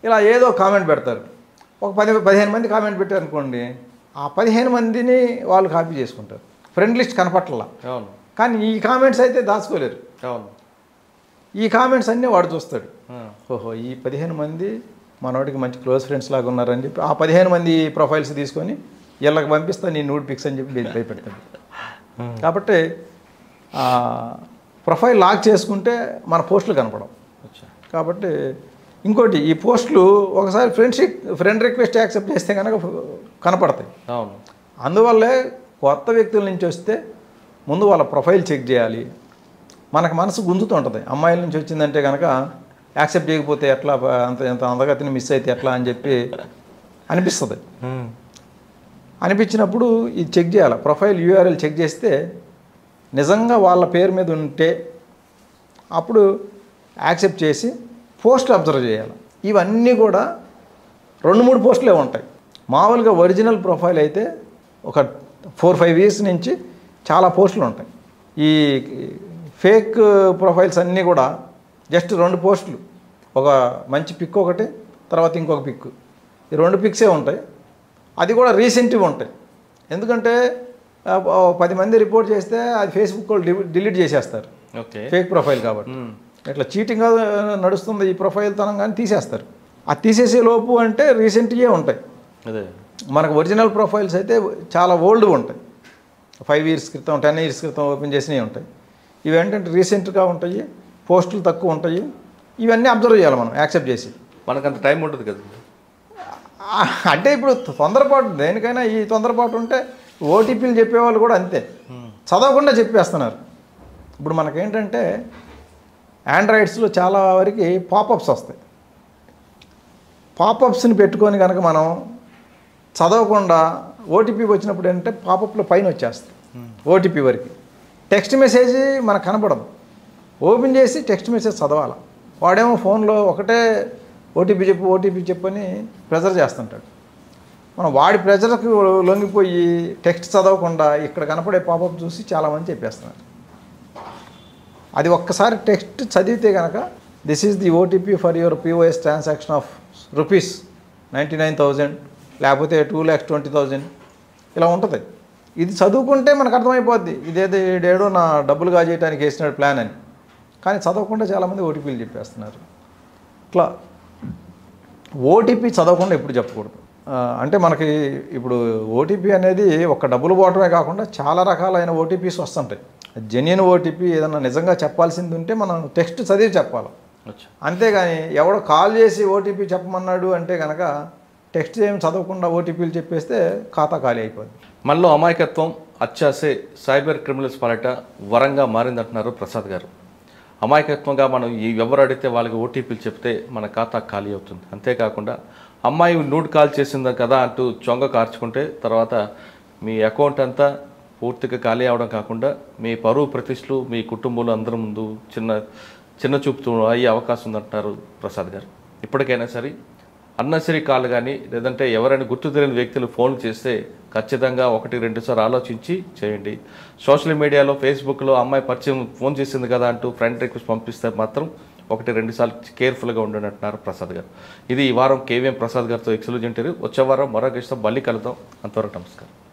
ఇలా ఏదో కామెంట్ పెడతారు. ఒక 15 మంది కామెంట్ పెట్టారు అనుకోండి, ఆ 15 మందిని వాళ్ళు కాపీ చేసుకుంటారు. ఫ్రెండ్ లిస్ట్ కనపట్ల, కానీ ఈ కామెంట్స్ అయితే దాచుకోలేరు. ఈ కామెంట్స్ అన్నీ వాడు చూస్తాడు. ఓహో, ఈ 15 మంది మనోడికి మంచి క్లోజ్ ఫ్రెండ్స్ లాగా ఉన్నారని చెప్పి ఆ 15 మంది ప్రొఫైల్స్ తీసుకొని వీళ్ళకి పంపిస్తా నీ నూడ్ పిక్స్ అని చెప్పి భయపెడతాడు. కాబట్టి ప్రొఫైల్ లాక్ చేసుకుంటే మన పోస్టులు కనపడవు. కాబట్టి ఇంకోటి, ఈ పోస్టులు ఒకసారి ఫ్రెండ్ రిక్వెస్ట్ యాక్సెప్ట్ చేస్తే కనుక కనపడతాయి. అందువల్లే కొత్త వ్యక్తుల నుంచి వస్తే ముందు వాళ్ళ ప్రొఫైల్ చెక్ చేయాలి. మనకు మనసు గుంజుతుంటుంది, అమ్మాయిల నుంచి వచ్చిందంటే కనుక యాక్సెప్ట్ చేయకపోతే ఎట్లా, ఎంత అందగతిని మిస్ అయితే ఎట్లా అని చెప్పి అనిపిస్తుంది. అనిపించినప్పుడు ఇది చెక్ చేయాలి. ప్రొఫైల్ URL చెక్ చేస్తే నిజంగా వాళ్ళ పేరు మీద ఉంటే అప్పుడు యాక్సెప్ట్ చేసి పోస్ట్ అబ్జర్వ్ చేయాలి. ఇవన్నీ కూడా 2-3 పోస్టులే ఉంటాయి. మామూలుగా ఒరిజినల్ ప్రొఫైల్ అయితే ఒక 4-5 ఇయర్స్ నుంచి చాలా పోస్టులు ఉంటాయి. ఈ ఫేక్ ప్రొఫైల్స్ అన్నీ కూడా జస్ట్ 2 పోస్టులు, ఒక మంచి పిక్ ఒకటి, తర్వాత ఇంకొక పిక్, ఈ 2 పిక్సే ఉంటాయి. అది కూడా రీసెంట్వి ఉంటాయి. ఎందుకంటే 10 మంది రిపోర్ట్ చేస్తే అది ఫేస్బుక్ వాళ్ళు డిలీట్ చేసేస్తారు, ఫేక్ ప్రొఫైల్ కాబట్టి. ఇట్లా చీటింగ్గా నడుస్తుంది ఈ ప్రొఫైల్ తనం కానీ తీసేస్తారు. అది తీసేసే లోపు అంటే రీసెంట్గా ఉంటాయి. మనకు ఒరిజినల్ ప్రొఫైల్స్ అయితే చాలా ఓల్డ్గా ఉంటాయి, 5 ఇయర్స్ క్రితం 10 ఇయర్స్ క్రితం ఓపెన్ చేసినవి ఉంటాయి. ఇవి ఏంటంటే రీసెంట్గా ఉంటాయి, పోస్టులు తక్కువ ఉంటాయి. ఇవన్నీ అబ్జర్వ్ చేయాలి మనం యాక్సెప్ట్ చేసి. మనకు అంత టైం ఉంటుంది కదా. అంటే ఇప్పుడు తొందరపాటు, దేనికైనా ఈ తొందరపాటు ఉంటే ఓటీపీలు చెప్పేవాళ్ళు కూడా అంతే, చదవకుండా చెప్పేస్తున్నారు. ఇప్పుడు మనకేంటంటే ఆండ్రాయిడ్స్లో చాలా వరకు పాపప్స్ వస్తాయి. పాపప్స్ని పెట్టుకొని కనుక మనం చదవకుండా ఓటీపీ వచ్చినప్పుడు ఏంటంటే పాపప్లో పైన వచ్చేస్తుంది ఓటీపీ వరకు. టెక్స్ట్ మెసేజ్ మనకు కనపడదు, ఓపెన్ చేసి టెక్స్ట్ మెసేజ్ చదవాలి. వాడేమో ఫోన్లో ఒకటే ఓటీపీ చెప్పు అని ప్రెజర్ చేస్తుంటాడు. మనం వాడి ప్రెజర్కి లొంగిపోయి టెక్స్ట్ చదవకుండా ఇక్కడ కనపడే పాపప్ చూసి చాలామంది చెప్పేస్తున్నారు. అది ఒక్కసారి టెక్స్ట్ చదివితే కనుక this is the OTP for your POS transaction of ₹99,000 లేకపోతే 2,20,000 ఇలా ఉంటుంది. ఇది చదువుకుంటే మనకు అర్థమైపోద్ది ఇదేదో నా డబ్బులు కాజేయడానికి వేసినాడు ప్లాన్ అని. కానీ చదవకుండా చాలామంది ఓటీపీలు చెప్పేస్తున్నారు. ఇట్లా ఓటీపీ చదవకుండా ఎప్పుడు చెప్పకూడదు. అంటే మనకి ఇప్పుడు ఓటీపీ అనేది ఒక డబ్బులు పోవటమే కాకుండా చాలా రకాలైన ఓటీపీస్ వస్తుంటాయి. జెన్యున్ ఓటీపీ ఏదన్నా నిజంగా చెప్పాల్సింది ఉంటే మనం టెక్స్ట్ చదివి చెప్పాలి. అంతేగాని ఎవడో కాల్ చేసి ఓటీపీ చెప్పమన్నాడు అంటే కనుక టెక్స్ట్ ఏమి చదవకుండా ఓటీపీలు చెప్పేస్తే ఖాతా ఖాళీ అయిపోద్ది. మనలో అమాయకత్వం, అత్యాసే సైబర్ క్రిమినల్స్ పాలట వరంగా మారిందంటున్నారు ప్రసాద్ గారు. అమాయకత్వంగా మనం ఎవరు అడిగితే వాళ్ళకి ఓటీపీలు చెప్తే మన ఖాతా ఖాళీ అవుతుంది. అంతేకాకుండా అమ్మాయి నూడ్ కాల్ చేసింది కదా అంటూ చొంగ కార్చుకుంటే తర్వాత మీ అకౌంట్ అంతా పూర్తిగా ఖాళీ అవడం కాకుండా మీ పరువు ప్రతిష్టలు మీ కుటుంబంలో అందరి ముందు చిన్న చూపుతూ అయ్యే అవకాశం ఉందంటున్నారు ప్రసాద్ గారు. ఇప్పటికైనా సరే అన్నసరి కాల్ కానీ లేదంటే ఎవరైనా గుర్తు తెలియని వ్యక్తులు ఫోన్ చేస్తే ఖచ్చితంగా 1-2 సార్లు ఆలోచించి చేయండి. సోషల్ మీడియాలో ఫేస్బుక్లో అమ్మాయి పరిచయం ఫోన్ చేసింది కదా అంటూ ఫ్రెండ్ రిక్వెస్ట్ పంపిస్తే మాత్రం 1-2 సార్లు కేర్ఫుల్గా ఉండండి అంటున్నారు ప్రసాద్ గారు. ఇది ఈ వారం KVM ప్రసాద్ గారితో ఎక్స్క్లూజివ్ ఇంటర్వ్యూ. వచ్చే వారం మరో గెస్ట్తో మళ్ళీ కలుద్దాం. అంతవరకు నమస్కారం.